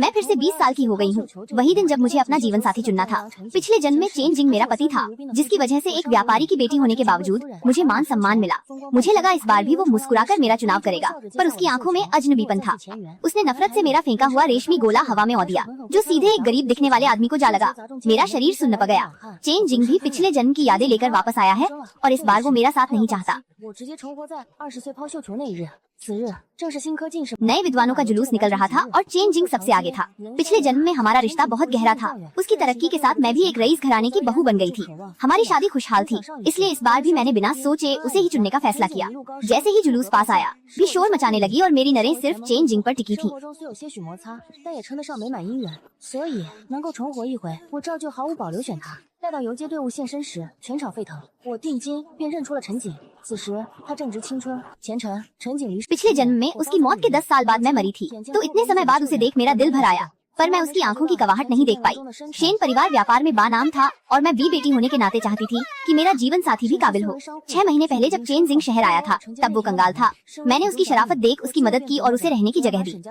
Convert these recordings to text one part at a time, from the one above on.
मैं फिर से 20 साल की हो गई हूँ। वही दिन जब मुझे अपना जीवन साथी चुनना था। पिछले जन्म में चेन जिंग मेरा पति था, जिसकी वजह से एक व्यापारी की बेटी होने के बावजूद मुझे मान सम्मान मिला। मुझे लगा इस बार भी वो मुस्कुराकर मेरा चुनाव करेगा, पर उसकी आंखों में अजनबीपन था। उसने नफरत से मेरा फेंका हुआ रेशमी गोला हवा में उड़ा दिया, जो सीधे एक गरीब दिखने वाले आदमी को जा लगा। मेरा शरीर सुन्न गया। चेन जिंग भी पिछले जन्म की यादें लेकर वापस आया है और इस बार वो मेरा साथ नहीं चाहता। नए विद्वानों का जुलूस निकल रहा था और चेन जिंग सबसे आगे था। पिछले जन्म में हमारा रिश्ता बहुत गहरा था। उसकी तरक्की के साथ मैं भी एक रईस घराने की बहू बन गई थी। हमारी शादी खुशहाल थी, इसलिए इस बार भी मैंने बिना सोचे उसे ही चुनने का फैसला किया। जैसे ही जुलूस पास आया, भी शोर मचाने लगी और मेरी नज़रें सिर्फ चेन जिंग पर टिकी थी। पिछले जन्म में उसकी मौत के 10 साल बाद मैं मरी थी, तो इतने समय बाद उसे देख मेरा दिल भर आया, पर मैं उसकी आंखों की गवाहट नहीं देख पाई। शेन परिवार व्यापार में बानाम था और मैं भी बेटी होने के नाते चाहती थी कि मेरा जीवन साथी भी काबिल हो। 6 महीने पहले जब चेन जिंग शहर आया था, तब वो कंगाल था। मैंने उसकी शराफत देख उसकी मदद की और उसे रहने की जगह दी।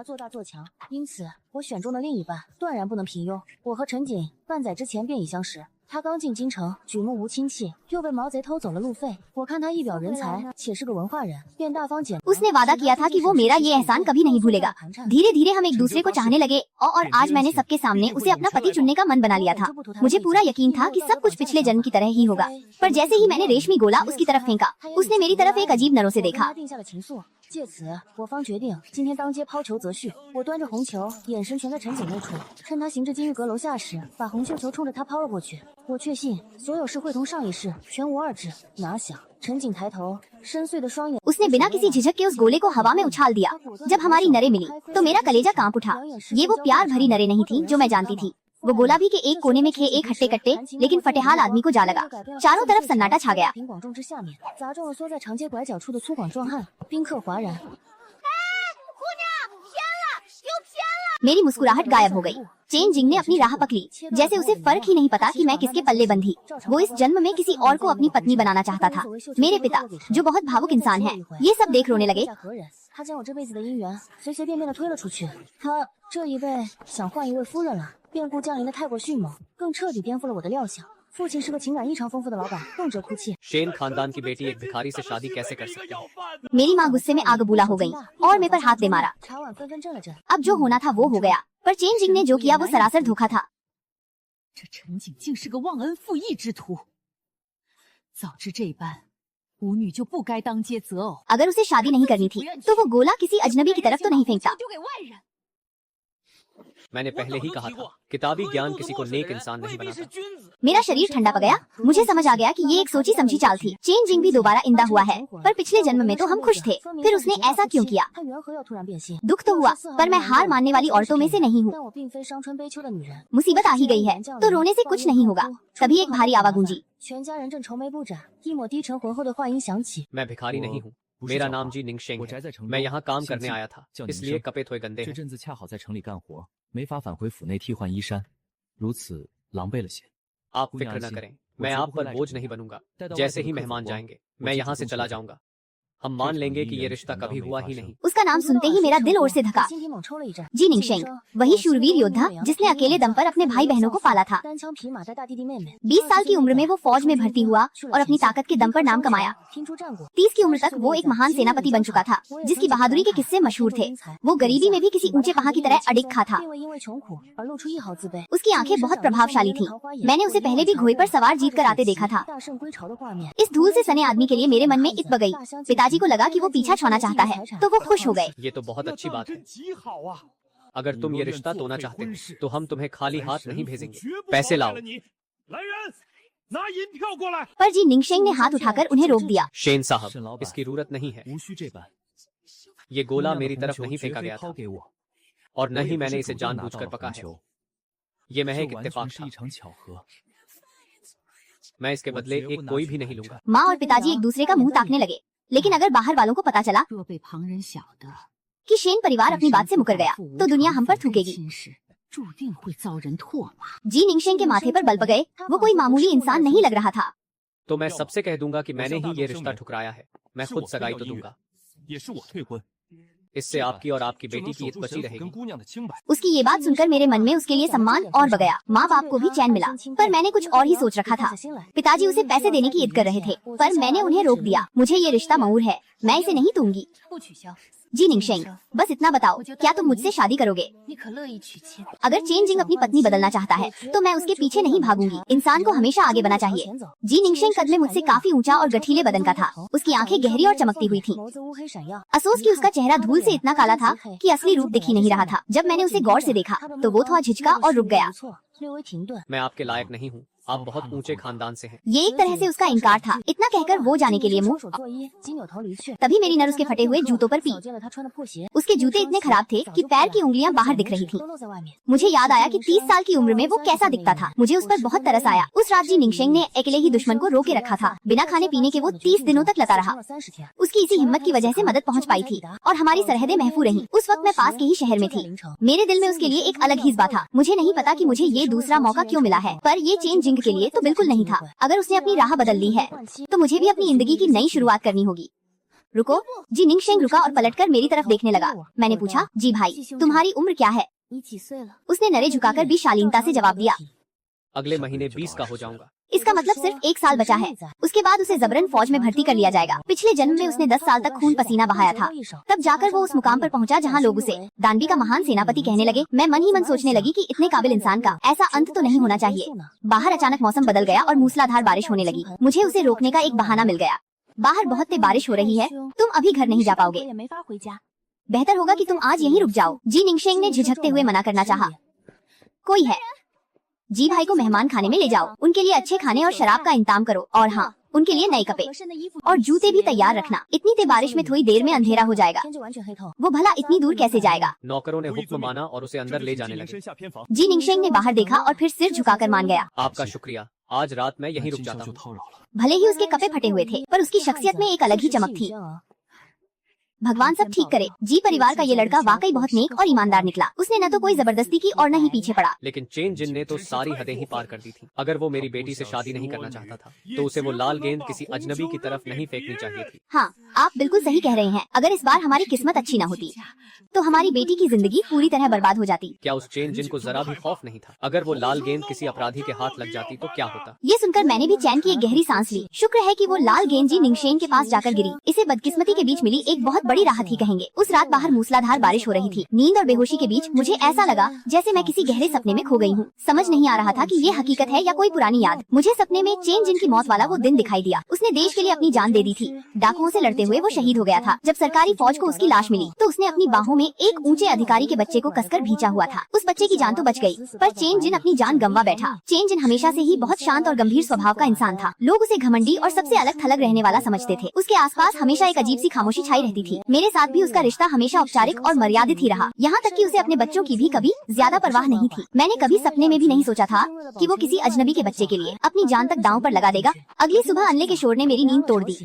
उसने वादा किया था कि वो मेरा ये एहसान कभी नहीं भूलेगा। धीरे धीरे हम एक दूसरे को चाहने लगे और आज मैंने सबके सामने उसे अपना पति चुनने का मन बना लिया था। मुझे पूरा यकीन था कि सब कुछ पिछले जन्म की तरह ही होगा, पर जैसे ही मैंने रेशमी गोला उसकी तरफ फेंका, उसने मेरी तरफ एक अजीब नजरों से देखा। 借此，我方决定今天当街抛球择婿。我端着红球，眼神全在陈景那处，趁他行至金玉阁楼下时，把红绣球冲着他抛了过去。我确信所有事会同上一世，全无二致。哪想陈景抬头，深邃的双眼 उसने बिना किसी झिझक के उस गोले को हवा में उछाल दिया। जब हमारी नरें मिली तो मेरा कलेजा कांप उठा। ये वो प्यार भरी नरें नहीं थी जो मैं जानती थी। वो गुलाबी के एक कोने में खे एक हट्टे कट्टे लेकिन फटेहाल आदमी को जा लगा। चारों तरफ सन्नाटा छा गया। मेरी मुस्कुराहट गायब हो गई। चेन जिंग ने अपनी राह पकड़ी, जैसे उसे फर्क ही नहीं पता कि मैं किसके पल्ले बंधी। वो इस जन्म में किसी और को अपनी पत्नी बनाना चाहता था। मेरे पिता, जो बहुत भावुक इंसान है, ये सब देख रोने लगे। 他将我这辈子的姻缘随随便便的推了出去。他这一辈想换一位夫人了，变故降临的太过迅猛，更彻底颠覆了我的料想。父亲是个情感异常丰富的老板，动辄哭泣。शेन खानदान की बेटी एक भिखारी से शादी कैसे कर सकती है? मेरी माँ गुस्से में आग बबूला हो गई और मेरे पर हाथ दे मारा। अब जो होना था वो हो गया, पर चेन जिंग ने जो किया वो सरासर धोखा था। 这陈景竟是个忘恩负义之徒，早知这般，舞女就不该当街择偶。 अगर उसे शादी नहीं करनी थी तो वो गोला किसी अजनबी की तरफ तो नहीं फेंकता। मैंने पहले ही कहा था, किताबी ज्ञान किसी को नेक इंसान नहीं बनाता। मेरा शरीर ठंडा पड़ गया। मुझे समझ आ गया कि ये एक सोची समझी चाल थी। चेन जिंग भी दोबारा इंदा हुआ है, पर पिछले जन्म में तो हम खुश थे। फिर उसने ऐसा क्यों किया? दुख तो हुआ, पर मैं हार मानने वाली औरतों में से नहीं हूँ। मुसीबत आ ही गई है तो रोने से कुछ नहीं होगा। तभी एक भारी आवाज गूंजी। मैं भिखारी नहीं हूँ, मेरा नाम जी निंगशेंग है। मैं यहाँ काम करने आया था, इसलिए कपे थोए गंदे हैं। 这阵子恰好在城里干活，没法返回府内替换衣衫，如此狼狈了些。 आप फिक्र न करें, मैं आप पर बोझ नहीं बनूंगा। जैसे ही मेहमान जाएंगे, मैं यहाँ से चला जाऊंगा। हम मान लेंगे कि ये रिश्ता कभी हुआ ही नहीं। उसका नाम सुनते ही मेरा दिल ओर से धका। जी निंगशेंग, वही शूरवीर योद्धा जिसने अकेले दम पर अपने भाई बहनों को पाला था। 20 साल की उम्र में वो फौज में भर्ती हुआ और अपनी ताकत के दम पर नाम कमाया। 30 की उम्र तक वो एक महान सेनापति बन चुका था, जिसकी बहादुरी के किस्से मशहूर थे। वो गरीबी में भी किसी ऊंचे पहाड़ की तरह अडिग था। उसकी आंखें बहुत प्रभावशाली थी। मैंने उसे पहले भी घोड़े पर सवार जीत कर आते देखा था। इस धूल से सने आदमी के लिए मेरे मन में इत बगई। पिताजी को लगा कि वो पीछा छोड़ना चाहता है, तो वो खुश हो गए। ये तो बहुत अच्छी बात है। अगर तुम ये रिश्ता तोड़ना चाहते हो, तो हम तुम्हें खाली हाथ नहीं भेजेंगे। पैसे लाओ। पर जी निंगशेंग ने हाथ उठाकर उन्हें रोक दिया। शेन साहब, इसकी जरूरत नहीं है। ये गोला मेरी तरफ नहीं फेंका गया था और न ही मैंने इसे जानबूझकर पका है। ये महज एक इत्तेफाक था। मैं इसके बदले एक कोई भी नहीं लूंगा। माँ और पिताजी एक दूसरे का मुंह ताकने लगे, लेकिन अगर बाहर वालों को पता चला कि शेन परिवार अपनी बात से मुकर गया, तो दुनिया हम पर थूकेगी। जी निंगशेंग के माथे पर बल पड़ गए। वो कोई मामूली इंसान नहीं लग रहा था। तो मैं सबसे कह दूंगा कि मैंने ही ये रिश्ता ठुकराया है। मैं खुद सगाई तो दूंगा। इससे आपकी और आपकी बेटी की हित बची रहेगी। उसकी ये बात सुनकर मेरे मन में उसके लिए सम्मान और बढ़ गया। माँ बाप को भी चैन मिला, पर मैंने कुछ और ही सोच रखा था। पिताजी उसे पैसे देने की जिद कर रहे थे, पर मैंने उन्हें रोक दिया। मुझे ये रिश्ता मऊर है, मैं इसे नहीं दूंगी। जी निंगशेंग, बस इतना बताओ, क्या तुम मुझसे शादी करोगे? अगर चेन जिंग अपनी पत्नी बदलना चाहता है तो मैं उसके पीछे नहीं भागूंगी। इंसान को हमेशा आगे बढ़ना चाहिए। जी निंगशेंग कद में मुझसे काफी ऊंचा और गठीले बदन का था। उसकी आंखें गहरी और चमकती हुई थीं। अफसोस कि उसका चेहरा धूल से इतना काला था कि असली रूप दिख ही नहीं रहा था। जब मैंने उसे गौर से देखा तो वो थोड़ा झिझका और रुक गया। मैं आपके लायक नहीं हूँ, आप बहुत ऊंचे खानदान से हैं। ये एक तरह से उसका इनकार था। इतना कहकर वो जाने के लिए मुंह। तभी मेरी नर उसके फटे हुए जूतों पर पी। उसके जूते इतने खराब थे कि पैर की उंगलियां बाहर दिख रही थीं। मुझे याद आया कि 30 साल की उम्र में वो कैसा दिखता था। मुझे उस पर बहुत तरस आया। उस रात जी निंगशेंग ने अकेले ही दुश्मन को रोके रखा था। बिना खाने पीने के वो 30 दिनों तक लता रहा। उसकी इसी हिम्मत की वजह से मदद पहुंच पाई थी और हमारी सरहदें महफूज रहीं। उस वक्त मैं पास के ही शहर में थी। मेरे दिल में उसके लिए एक अलग ही जज्बा था। मुझे नहीं पता कि मुझे ये दूसरा मौका क्यों मिला है, पर ये चेन जिंग के लिए तो बिल्कुल नहीं था। अगर उसने अपनी राह बदल ली है तो मुझे भी अपनी जिंदगी की नई शुरुआत करनी होगी। रुको। जी निंगशेंग रुका और पलटकर मेरी तरफ देखने लगा। मैंने पूछा, जी भाई, तुम्हारी उम्र क्या है? उसने नरे झुकाकर भी शालीनता से जवाब दिया, अगले महीने 20 का हो जाऊंगा। इसका मतलब सिर्फ 1 साल बचा है। उसके बाद उसे जबरन फौज में भर्ती कर लिया जाएगा। पिछले जन्म में उसने 10 साल तक खून पसीना बहाया था। तब जाकर वो उस मुकाम पर पहुंचा जहां लोग उसे दानवी का महान सेनापति कहने लगे। मैं मन ही मन सोचने लगी कि इतने काबिल इंसान का ऐसा अंत तो नहीं होना चाहिए। बाहर अचानक मौसम बदल गया और मूसलाधार बारिश होने लगी। मुझे उसे रोकने का एक बहाना मिल गया। बाहर बहुत तेज बारिश हो रही है, तुम अभी घर नहीं जा पाओगे। बेहतर होगा कि तुम आज यहीं रुक जाओ। जी निंगशेंग ने झिझकते हुए मना करना चाहा। कोई है? जी भाई को मेहमान खाने में ले जाओ। उनके लिए अच्छे खाने और शराब का इंतजाम करो, और हाँ, उनके लिए नए कपड़े और जूते भी तैयार रखना। इतनी तेज बारिश में थोड़ी देर में अंधेरा हो जाएगा। वो भला इतनी दूर कैसे जाएगा? नौकरों ने हुक्म माना और उसे अंदर ले जाने लगे। जी निंगशेंग ने बाहर देखा और फिर सिर झुकाकर मान गया। आपका शुक्रिया, आज रात मैं यहीं रुक जाता हूँ। भले ही उसके कपड़े फटे हुए थे, पर उसकी शख्सियत में एक अलग ही चमक थी। भगवान सब ठीक करे। जी परिवार का ये लड़का वाकई बहुत नेक और ईमानदार निकला। उसने न तो कोई जबरदस्ती की और न ही पीछे पड़ा। लेकिन चेन जिन ने तो सारी हदें ही पार कर दी थी। अगर वो मेरी बेटी से शादी नहीं करना चाहता था तो उसे वो लाल गेंद किसी अजनबी की तरफ नहीं फेंकनी चाहिए थी। हाँ, आप बिल्कुल सही कह रहे हैं। अगर इस बार हमारी किस्मत अच्छी न होती तो हमारी बेटी की जिंदगी पूरी तरह बर्बाद हो जाती। क्या उस चेन जिन को जरा भी खौफ नहीं था? अगर वो लाल गेंद किसी अपराधी के हाथ लग जाती तो क्या होता? ये सुनकर मैंने भी चैन की एक गहरी सांस ली। शुक्र है कि वो लाल गेंद जी निंगशेंग के पास जाकर गिरी। इसे बदकिस्मती के बीच मिली एक बहुत बड़ी राहत ही कहेंगे। उस रात बाहर मूसलाधार बारिश हो रही थी। नींद और बेहोशी के बीच मुझे ऐसा लगा जैसे मैं किसी गहरे सपने में खो गई हूँ। समझ नहीं आ रहा था कि ये हकीकत है या कोई पुरानी याद। मुझे सपने में चेन जिन की मौत वाला वो दिन दिखाई दिया। उसने देश के लिए अपनी जान दे दी थी। डाकुओं से लड़ते हुए वो शहीद हो गया था। जब सरकारी फौज को उसकी लाश मिली तो उसने अपनी बाहों में एक ऊंचे अधिकारी के बच्चे को कसकर भींचा हुआ था। उस बच्चे की जान तो बच गई, पर चेन जिन अपनी जान गंवा बैठा। चेन जिन हमेशा से ही बहुत शांत और गंभीर स्वभाव का इंसान था। लोग उसे घमंडी और सबसे अलग थलग रहने वाला समझते थे। उसके आसपास हमेशा एक अजीब सी खामोशी छाई रहती थी। मेरे साथ भी उसका रिश्ता हमेशा औपचारिक और मर्यादित ही रहा। यहाँ तक कि उसे अपने बच्चों की भी कभी ज्यादा परवाह नहीं थी। मैंने कभी सपने में भी नहीं सोचा था कि वो किसी अजनबी के बच्चे के लिए अपनी जान तक दांव पर लगा देगा। अगली सुबह अनले के शोर ने मेरी नींद तोड़ दी।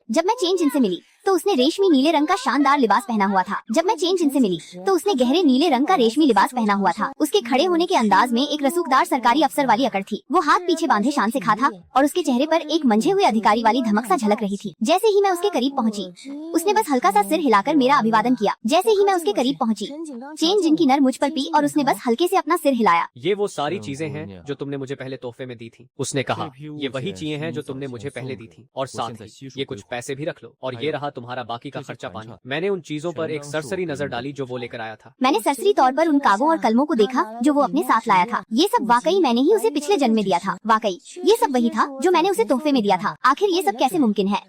जब मैं चेन जिन से मिली तो उसने रेशमी नीले रंग का शानदार लिबास पहना हुआ था। जब मैं चेन जिन से मिली तो उसने गहरे नीले रंग का रेशमी लिबास पहना हुआ था। उसके खड़े होने के अंदाज में एक रसूखदार सरकारी अफसर वाली अकड़ थी। वो हाथ पीछे बांधे शान से खड़ा था और उसके चेहरे पर एक मंझे हुए अधिकारी वाली धमक सा झलक रही थी। जैसे ही मैं उसके करीब पहुंची, उसने बस हल्का सा सिर हिलाकर मेरा अभिवादन किया। जैसे ही मैं उसके करीब पहुंची, चेन जिन की नर मुझ पर पी और उसने बस हल्के से अपना सिर हिलाया। ये वो सारी चीजें हैं जो तुमने मुझे पहले तोहफे में दी थी। उसने कहा, ये वही चीजें हैं जो तुमने मुझे पहले दी थी, और साथ ही ये कुछ पैसे भी रख लो, और ये रहा तुम्हारा बाकी का खर्चा पानी। मैंने उन चीजों पर एक सरसरी नजर डाली जो वो लेकर आया था। मैंने सरसरी तौर पर उन कागों और कलमों को देखा जो वो अपने साथ लाया था। ये सब वाकई मैंने ही उसे पिछले जन्म में दिया था। वाकई ये सब वही था जो मैंने उसे तोहफे में दिया था। आखिर ये सब कैसे मुमकिन है?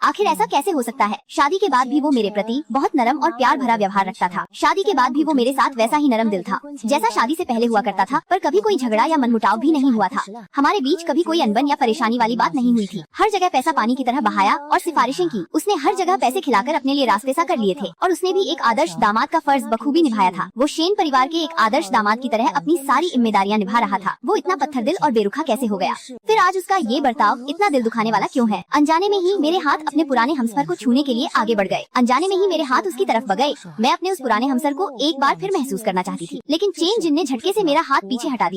आखिर ऐसा कैसे हो सकता है? शादी के बाद भी वो मेरे प्रति बहुत नरम और प्यार भरा व्यवहार रखता था। शादी के बाद भी वो मेरे साथ वैसा ही नरम दिल था जैसा शादी से पहले हुआ करता था। पर कभी कोई झगड़ा या मनमुटाव भी नहीं हुआ था। हमारे बीच कभी कोई अनबन या परेशानी वाली बात नहीं हुई थी। हर जगह पैसा पानी की तरह बहाया और सिफारिशें की। उसने हर जगह पैसे खिलाकर अपने लिए रास्ते सा कर लिए थे, और उसने भी एक आदर्श दामाद का फर्ज बखूबी निभाया था। वो शेन परिवार के एक आदर्श दामाद की तरह अपनी सारी जिम्मेदारियां निभा रहा था। वो इतना पत्थर दिल और बेरुखा कैसे हो गया? फिर आज उसका ये बर्ताव इतना दिल दुखाने वाला क्यों है? अनजाने में ही मेरे हाथ अपने पुराने हमसफर को छूने के लिए आगे बढ़ गए। अनजाने में ही मेरे हाथ उसकी तरफ बढ़ गए। मैं अपने उस पुराने हमसफर को एक बार फिर महसूस करना चाहती थी, लेकिन चेन जिन ने झटके से मेरा हाथ पीछे हटा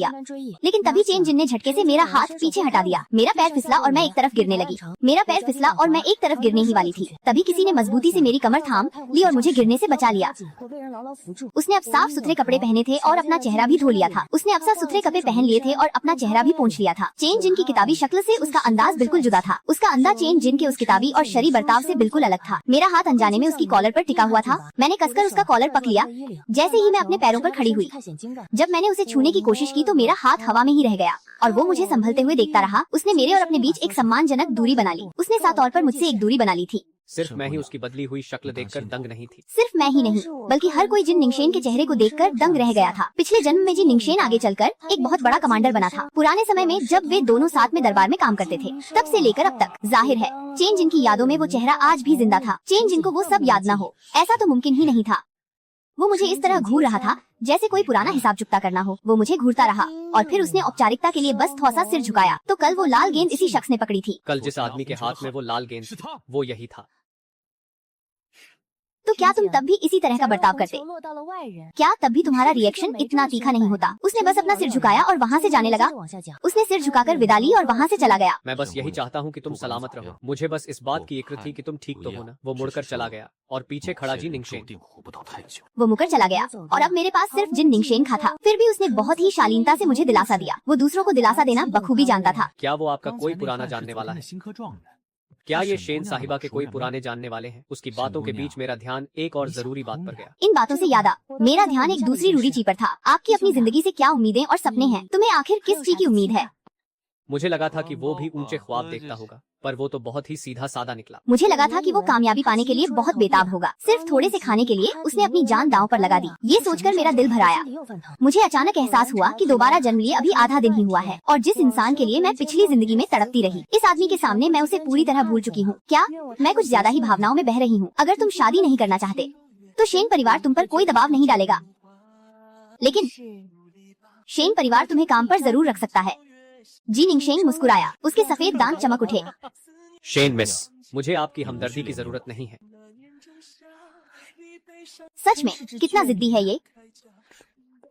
दिया। मेरा पैर फिसला और मैं एक तरफ गिरने ही वाली थी। तभी किसी ने मजबूती से मेरी कमर थाम ली और मुझे गिरने से बचा लिया। उसने अब साफ सुथरे कपड़े पहने थे और अपना चेहरा भी धो लिया था। पोंछ लिया था। चेन जिन की किताबी शक्ल से उसका अंदाज बिल्कुल जुदा था। उसका अंदाज चेन जिन के उस किताबी और शरी बर्ताव से बिल्कुल अलग था। मेरा हाथ अनजाने में उसकी कॉलर पर टिका हुआ था। मैंने कसकर उसका कॉलर पकड़ लिया। जैसे ही मैं अपने पैरों पर खड़ी हुई, जब मैंने उसे छूने की कोशिश की तो मेरा हाथ हवा में ही रह गया और वो मुझे संभलते हुए देखता रहा। उसने मेरे और अपने बीच एक सम्मानजनक दूरी बना ली। उसने साफ तौर पर मुझसे एक दूरी बना ली थी। सिर्फ मैं ही उसकी बदली हुई शक्ल देखकर दंग नहीं थी। सिर्फ मैं ही नहीं, बल्कि हर कोई जिन निंगशेन के चेहरे को देखकर दंग रह गया था। पिछले जन्म में जिन निंगशेन आगे चलकर एक बहुत बड़ा कमांडर बना था। पुराने समय में जब वे दोनों साथ में दरबार में काम करते थे, तब से लेकर अब तक। जाहिर है चेन जिन की यादों में वो चेहरा आज भी जिंदा था। चेन जिन को वो सब याद न हो, ऐसा तो मुमकिन ही नहीं था। वो मुझे इस तरह घूर रहा था जैसे कोई पुराना हिसाब चुकता करना हो। वो मुझे घूरता रहा और फिर उसने औपचारिकता के लिए बस थोड़ा सा सिर झुकाया। तो कल वो लाल गेंद इसी शख्स ने पकड़ी थी। कल जिस आदमी के हाथ में वो लाल गेंद थी, वो यही था। तो क्या तुम तब भी इसी तरह का बर्ताव करते? क्या तब भी तुम्हारा रिएक्शन इतना तीखा नहीं होता? उसने बस अपना सिर झुकाया और वहाँ से जाने लगा। उसने सिर झुकाकर विदा ली और वहाँ से चला गया। मैं बस यही चाहता हूँ कि तुम सलामत रहो। मुझे बस इस बात की इक्र थी कि तुम ठीक तो हो ना। वो मुड़कर चला गया और पीछे खड़ा जी निंगशेन। वो मुकर चला गया और अब मेरे पास सिर्फ जिन निंगशेन खा था। फिर भी उसने बहुत ही शालीनता से मुझे दिलासा दिया। वो दूसरों को दिलासा देना बखूबी जानता था। क्या वो आपका कोई पुराना जानने वाला है? क्या ये शेन साहिबा के कोई पुराने जानने वाले हैं? उसकी बातों के बीच मेरा ध्यान एक और जरूरी बात पर गया। इन बातों से याद आ, मेरा ध्यान एक दूसरी रूढ़ी पर था। आपकी अपनी जिंदगी से क्या उम्मीदें और सपने हैं? तुम्हें आखिर किस चीज की उम्मीद है? मुझे लगा था कि वो भी ऊंचे ख्वाब देखता होगा, पर वो तो बहुत ही सीधा सादा निकला। मुझे लगा था कि वो कामयाबी पाने के लिए बहुत बेताब होगा। सिर्फ थोड़े से खाने के लिए उसने अपनी जान दांव पर लगा दी। ये सोचकर मेरा दिल भर आया। मुझे अचानक एहसास हुआ कि दोबारा जन्म लिए अभी आधा दिन ही हुआ है और जिस इंसान के लिए मैं पिछली जिंदगी में तड़पती रही, इस आदमी के सामने मैं उसे पूरी तरह भूल चुकी हूँ। क्या मैं कुछ ज्यादा ही भावनाओं में बह रही हूँ? अगर तुम शादी नहीं करना चाहते तो शेन परिवार तुम पर कोई दबाव नहीं डालेगा, लेकिन शेन परिवार तुम्हें काम पर जरूर रख सकता है। जी निंगशेन मुस्कुराया। उसके सफेद दांत चमक उठे। शेन मिस, मुझे आपकी हमदर्दी की जरूरत नहीं है। सच में कितना जिद्दी है ये।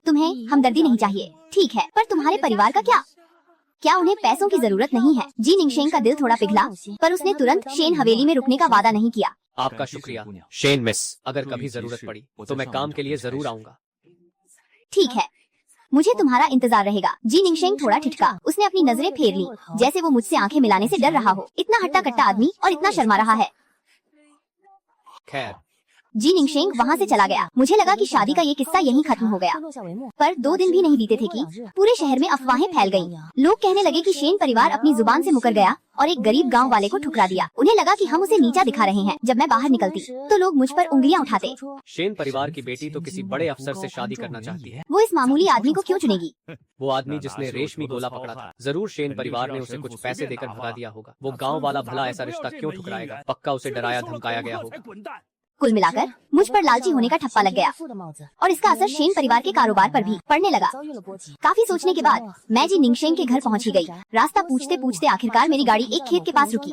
तुम्हें हमदर्दी नहीं चाहिए, ठीक है, पर तुम्हारे परिवार का क्या? क्या उन्हें पैसों की जरूरत नहीं है? जी निंगशेन का दिल थोड़ा पिघला, पर उसने तुरंत शेन हवेली में रुकने का वादा नहीं किया। आपका शुक्रिया शेन मिस, अगर कभी जरूरत पड़ी तो मैं काम के लिए जरूर आऊँगा। ठीक है, मुझे तुम्हारा इंतजार रहेगा। जी निंगशेन थोड़ा ठिठका। उसने अपनी नजरें फेर ली, जैसे वो मुझसे आंखें मिलाने से डर रहा हो। इतना हट्टा कट्टा आदमी और इतना शर्मा रहा है। खैर, जी निंगशेन वहाँ से चला गया। मुझे लगा कि शादी का ये किस्सा यहीं खत्म हो गया, पर 2 दिन भी नहीं बीते थे कि पूरे शहर में अफवाहें फैल गईं। लोग कहने लगे कि शेन परिवार अपनी जुबान से मुकर गया और एक गरीब गांव वाले को ठुकरा दिया। उन्हें लगा कि हम उसे नीचा दिखा रहे हैं। जब मैं बाहर निकलती तो लोग मुझ पर उंगलियां उठाते। शेन परिवार की बेटी तो किसी बड़े अफसर से शादी करना चाहती है। वो इस मामूली आदमी को क्यों चुनेगी? वो आदमी जिसने रेशमी गोला पकड़ा था, जरूर शेन परिवार ने उसे कुछ पैसे देकर भगा दिया होगा। वो गाँव वाला भला ऐसा रिश्ता क्यों ठुकराएगा? पक्का उसे डराया धमकाया गया होगा। कुल मिलाकर मुझ पर लालची होने का ठप्पा लग गया और इसका असर शेन परिवार के कारोबार पर भी पड़ने लगा। काफी सोचने के बाद मैं जी निंगशेन के घर पहुंच ही गई। रास्ता पूछते पूछते आखिरकार मेरी गाड़ी एक खेत के पास रुकी।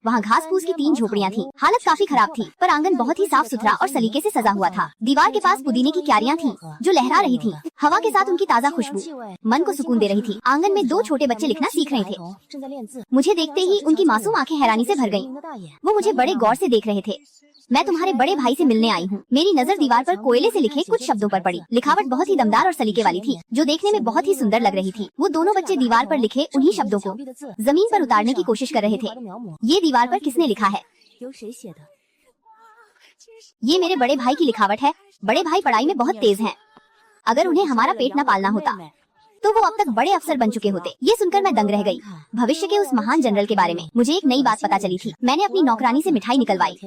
वहाँ घास फूस की 3 झोपड़ियाँ थीं। हालत काफी खराब थी, पर आंगन बहुत ही साफ सुथरा और सलीके से सजा हुआ था। दीवार के पास पुदीने की क्यारियाँ थीं, जो लहरा रही थीं। हवा के साथ उनकी ताज़ा खुशबू मन को सुकून दे रही थी। आंगन में 2 छोटे बच्चे लिखना सीख रहे थे। मुझे देखते ही उनकी मासूम आंखें हैरानी से भर गईं। वो मुझे बड़े गौर से देख रहे थे। मैं तुम्हारे बड़े भाई से मिलने आई हूँ। मेरी नजर दीवार पर कोयले से लिखे कुछ शब्दों पर पड़ी। लिखावट बहुत ही दमदार और सलीके वाली थी, जो देखने में बहुत ही सुंदर लग रही थी। वो दोनों बच्चे दीवार पर लिखे उन्हीं शब्दों को जमीन पर उतारने की कोशिश कर रहे थे। ये दीवार पर किसने लिखा है? ये मेरे बड़े भाई की लिखावट है। बड़े भाई पढ़ाई में बहुत तेज हैं। अगर उन्हें हमारा पेट न पालना होता तो वो अब तक बड़े अफसर बन चुके होते। ये सुनकर मैं दंग रह गई। भविष्य के उस महान जनरल के बारे में मुझे एक नई बात पता चली थी। मैंने अपनी नौकरानी से मिठाई निकलवाई,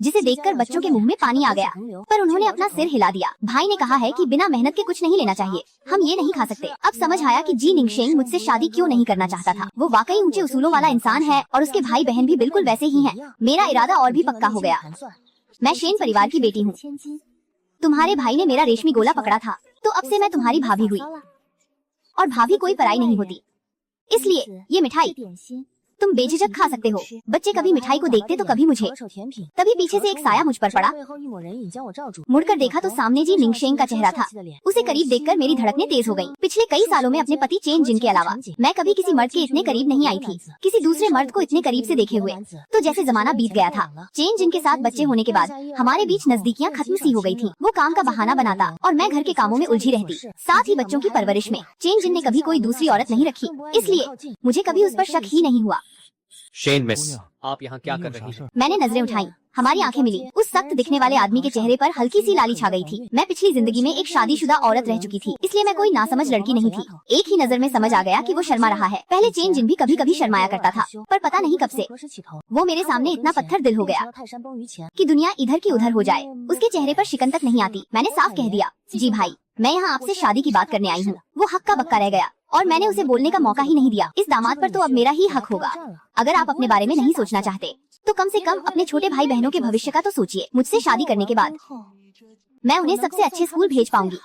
जिसे देखकर बच्चों के मुंह में पानी आ गया, पर उन्होंने अपना सिर हिला दिया। भाई ने कहा है कि बिना मेहनत के कुछ नहीं लेना चाहिए। हम ये नहीं खा सकते। अब समझ आया कि जी निंगशेन मुझसे शादी क्यों नहीं करना चाहता था। वो वाकई ऊंचे उसूलों वाला इंसान है और उसके भाई बहन भी बिल्कुल वैसे ही हैं। मेरा इरादा और भी पक्का हो गया। मैं शेन परिवार की बेटी हूँ। तुम्हारे भाई ने मेरा रेशमी गोला पकड़ा था, तो अब से मैं तुम्हारी भाभी हुई, और भाभी कोई पराई नहीं होती। इसलिए ये मिठाई तुम बेझिझक खा सकते हो। बच्चे कभी मिठाई को देखते तो कभी मुझे। तभी पीछे से एक साया मुझ पर पड़ा। मुड़कर देखा तो सामने जी निंगशेंग का चेहरा था। उसे करीब देखकर मेरी धड़कनें तेज हो गईं। पिछले कई सालों में अपने पति चेन जिन के अलावा मैं कभी किसी मर्द के इतने करीब नहीं आई थी, किसी दूसरे मर्द को इतने करीब से देखे हुए। तो जैसे जमाना बीत गया था। चेन जिन के साथ बच्चे होने के बाद हमारे बीच नजदीकियां खत्म सी हो गई थी। वो काम का बहाना बनाता और मैं घर के कामों में उलझी रहती। साथ ही बच्चों की परवरिश में चेन जिन ने कभी कोई दूसरी औरत नहीं रखी, इसलिए मुझे कभी उस पर शक ही नहीं हुआ। शेन मिस, आप यहाँ क्या कर रही हैं? मैंने नजरें उठाई। हमारी आंखें मिली। उस सख्त दिखने वाले आदमी के चेहरे पर हल्की सी लाली छा गई थी। मैं पिछली जिंदगी में एक शादीशुदा औरत रह चुकी थी, इसलिए मैं कोई नासमझ लड़की नहीं थी। एक ही नजर में समझ आ गया कि वो शर्मा रहा है। पहले चेन जिन भी कभी कभी शर्माया करता था, पर पता नहीं कब से वो मेरे सामने इतना पत्थर दिल हो गया कि दुनिया इधर की उधर हो जाए। उसके चेहरे पर शिकन तक नहीं आती। मैंने साफ कह दिया, जी भाई, मैं यहाँ आपसे शादी की बात करने आई हूँ। वो हक्का बक्का रह गया और मैंने उसे बोलने का मौका ही नहीं दिया। इस दामाद पर तो अब मेरा ही हक होगा। अगर आप अपने बारे में नहीं सोचना चाहते तो कम से कम अपने छोटे भाई बहनों के भविष्य का तो सोचिए। मुझसे शादी करने के बाद मैं उन्हें सबसे अच्छे स्कूल भेज पाऊंगी।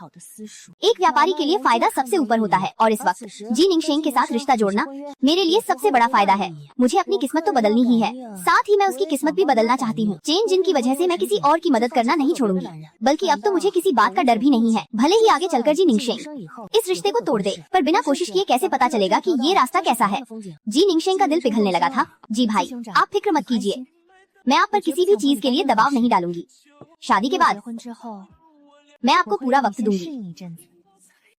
एक व्यापारी के लिए फायदा सबसे ऊपर होता है और इस वक्त जी निंगशेंग के साथ रिश्ता जोड़ना मेरे लिए सबसे बड़ा फायदा है। मुझे अपनी किस्मत तो बदलनी ही है, साथ ही मैं उसकी किस्मत भी बदलना चाहती हूँ। चेन जिन की वजह से मैं किसी और की मदद करना नहीं छोड़ूंगी, बल्कि अब तो मुझे किसी बात का डर भी नहीं है। भले ही आगे चलकर जी निंगशेंग इस रिश्ते को तोड़ दे, पर बिना कोशिश किए कैसे पता चलेगा कि ये रास्ता कैसा है। जी निंगशेंग का दिल पिघलने लगा था। जी भाई, आप फिक्र मत कीजिए, मैं आप पर किसी भी चीज के लिए दबाव नहीं डालूंगी। शादी के बाद मैं आपको पूरा वक्त दूंगी,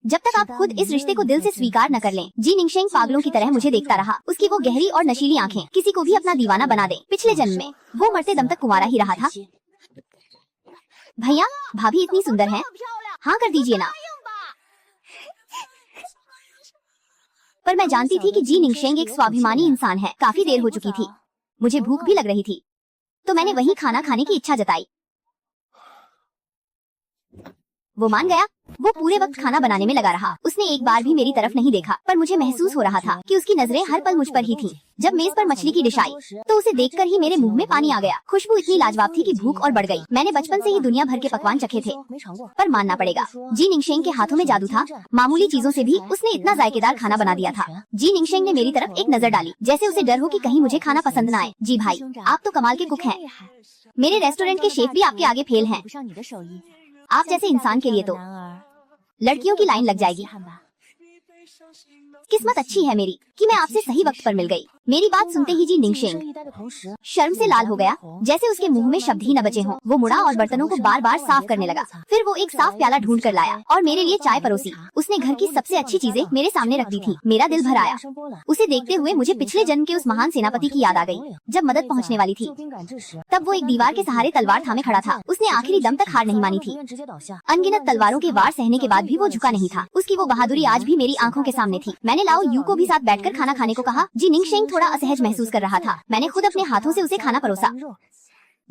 जब तक आप खुद इस रिश्ते को दिल से स्वीकार न कर लें। जी निंगशेंग पागलों की तरह मुझे देखता रहा। उसकी वो गहरी और नशीली आंखें किसी को भी अपना दीवाना बना दे। पिछले जन्म में वो मरते दम तक कुंवारा ही रहा था। भैया, भाभी इतनी सुंदर हैं, हाँ कर दीजिए ना। पर मैं जानती थी कि जी निंगशेंग एक स्वाभिमानी इंसान है। काफी देर हो चुकी थी, मुझे भूख भी लग रही थी, तो मैंने वहीं खाना खाने की इच्छा जताई। वो मान गया। वो पूरे वक्त खाना बनाने में लगा रहा। उसने एक बार भी मेरी तरफ नहीं देखा, पर मुझे महसूस हो रहा था कि उसकी नजरें हर पल मुझ पर ही थीं। जब मेज पर मछली की डिश आई तो उसे देखकर ही मेरे मुंह में पानी आ गया। खुशबू इतनी लाजवाब थी कि भूख और बढ़ गई। मैंने बचपन से ही दुनिया भर के पकवान चखे थे, पर मानना पड़ेगा, जी निंगशेंग के हाथों में जादू था। मामूली चीजों से भी उसने इतना जायकेदार खाना बना दिया था। जी निंगशेंग ने मेरी तरफ एक नजर डाली, जैसे उसे डर हो कि कहीं मुझे खाना पसंद न आए। जी भाई, आप तो कमाल के कुक हैं। मेरे रेस्टोरेंट के शेफ भी आपके आगे फेल हैं। आप जैसे इंसान के लिए तो लड़कियों की लाइन लग जाएगी। किस्मत अच्छी है मेरी कि मैं आपसे सही वक्त पर मिल गई। मेरी बात सुनते ही जी निंगशेंग शर्म से लाल हो गया, जैसे उसके मुंह में शब्द ही न बचे हों। वो मुड़ा और बर्तनों को बार बार साफ करने लगा। फिर वो एक साफ प्याला ढूंढ कर लाया और मेरे लिए चाय परोसी। उसने घर की सबसे अच्छी चीजें मेरे सामने रख दी थी। मेरा दिल भर आया। उसे देखते हुए मुझे पिछले जन्म के उस महान सेनापति की याद आ गई, जब मदद पहुँचने वाली थी। तब वो एक दीवार के सहारे तलवार थामे खड़ा था। उसने आखिरी दम तक हार नहीं मानी थी। अनगिनत तलवारों के वार सहने के बाद भी वो झुका नहीं था। उसकी वो बहादुरी आज भी मेरी आंखों के सामने थी। मैंने लाओ यू को भी साथ बैठकर खाना खाने को कहा। जी निंगशेंग थोड़ा असहज महसूस कर रहा था। मैंने खुद अपने हाथों से उसे खाना परोसा।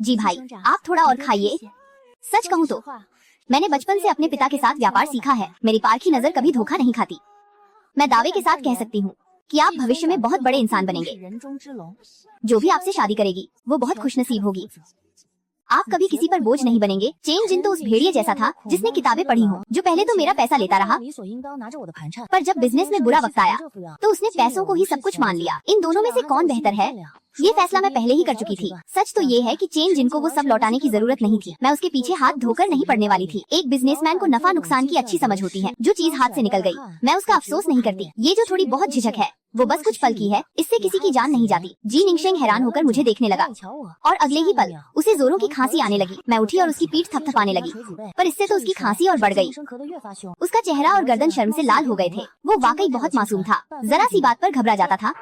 जी भाई, आप थोड़ा और खाइए। सच कहूँ तो मैंने बचपन से अपने पिता के साथ व्यापार सीखा है। मेरी पारखी नजर कभी धोखा नहीं खाती। मैं दावे के साथ कह सकती हूँ कि आप भविष्य में बहुत बड़े इंसान बनेंगे। जो भी आपसे शादी करेगी वो बहुत खुशनसीब होगी। आप कभी किसी पर बोझ नहीं बनेंगे। चेन जिन तो उस भेड़िए जैसा था जिसने किताबें पढ़ी हों, जो पहले तो मेरा पैसा लेता रहा, पर जब बिजनेस में बुरा वक्त आया तो उसने पैसों को ही सब कुछ मान लिया। इन दोनों में से कौन बेहतर है, ये फैसला मैं पहले ही कर चुकी थी। सच तो ये है कि चेन जिन को वो सब लौटाने की जरूरत नहीं थी। मैं उसके पीछे हाथ धोकर नहीं पड़ने वाली थी। एक बिजनेसमैन को नफा नुकसान की अच्छी समझ होती है। जो चीज हाथ से निकल गई मैं उसका अफसोस नहीं करती। ये जो थोड़ी बहुत झिझक है वो बस कुछ पल की है, इससे किसी की जान नहीं जाती। जी निंगशेंग हैरान होकर मुझे देखने लगा और अगले ही पल उसे जोरों की खांसी आने लगी। मैं उठी और उसकी पीठ थपथपाने लगी, पर इससे तो उसकी खांसी और बढ़ गई। उसका चेहरा और गर्दन शर्म से लाल हो गए थे। वो वाकई बहुत मासूम था, जरा सी बात पर घबरा जाता था।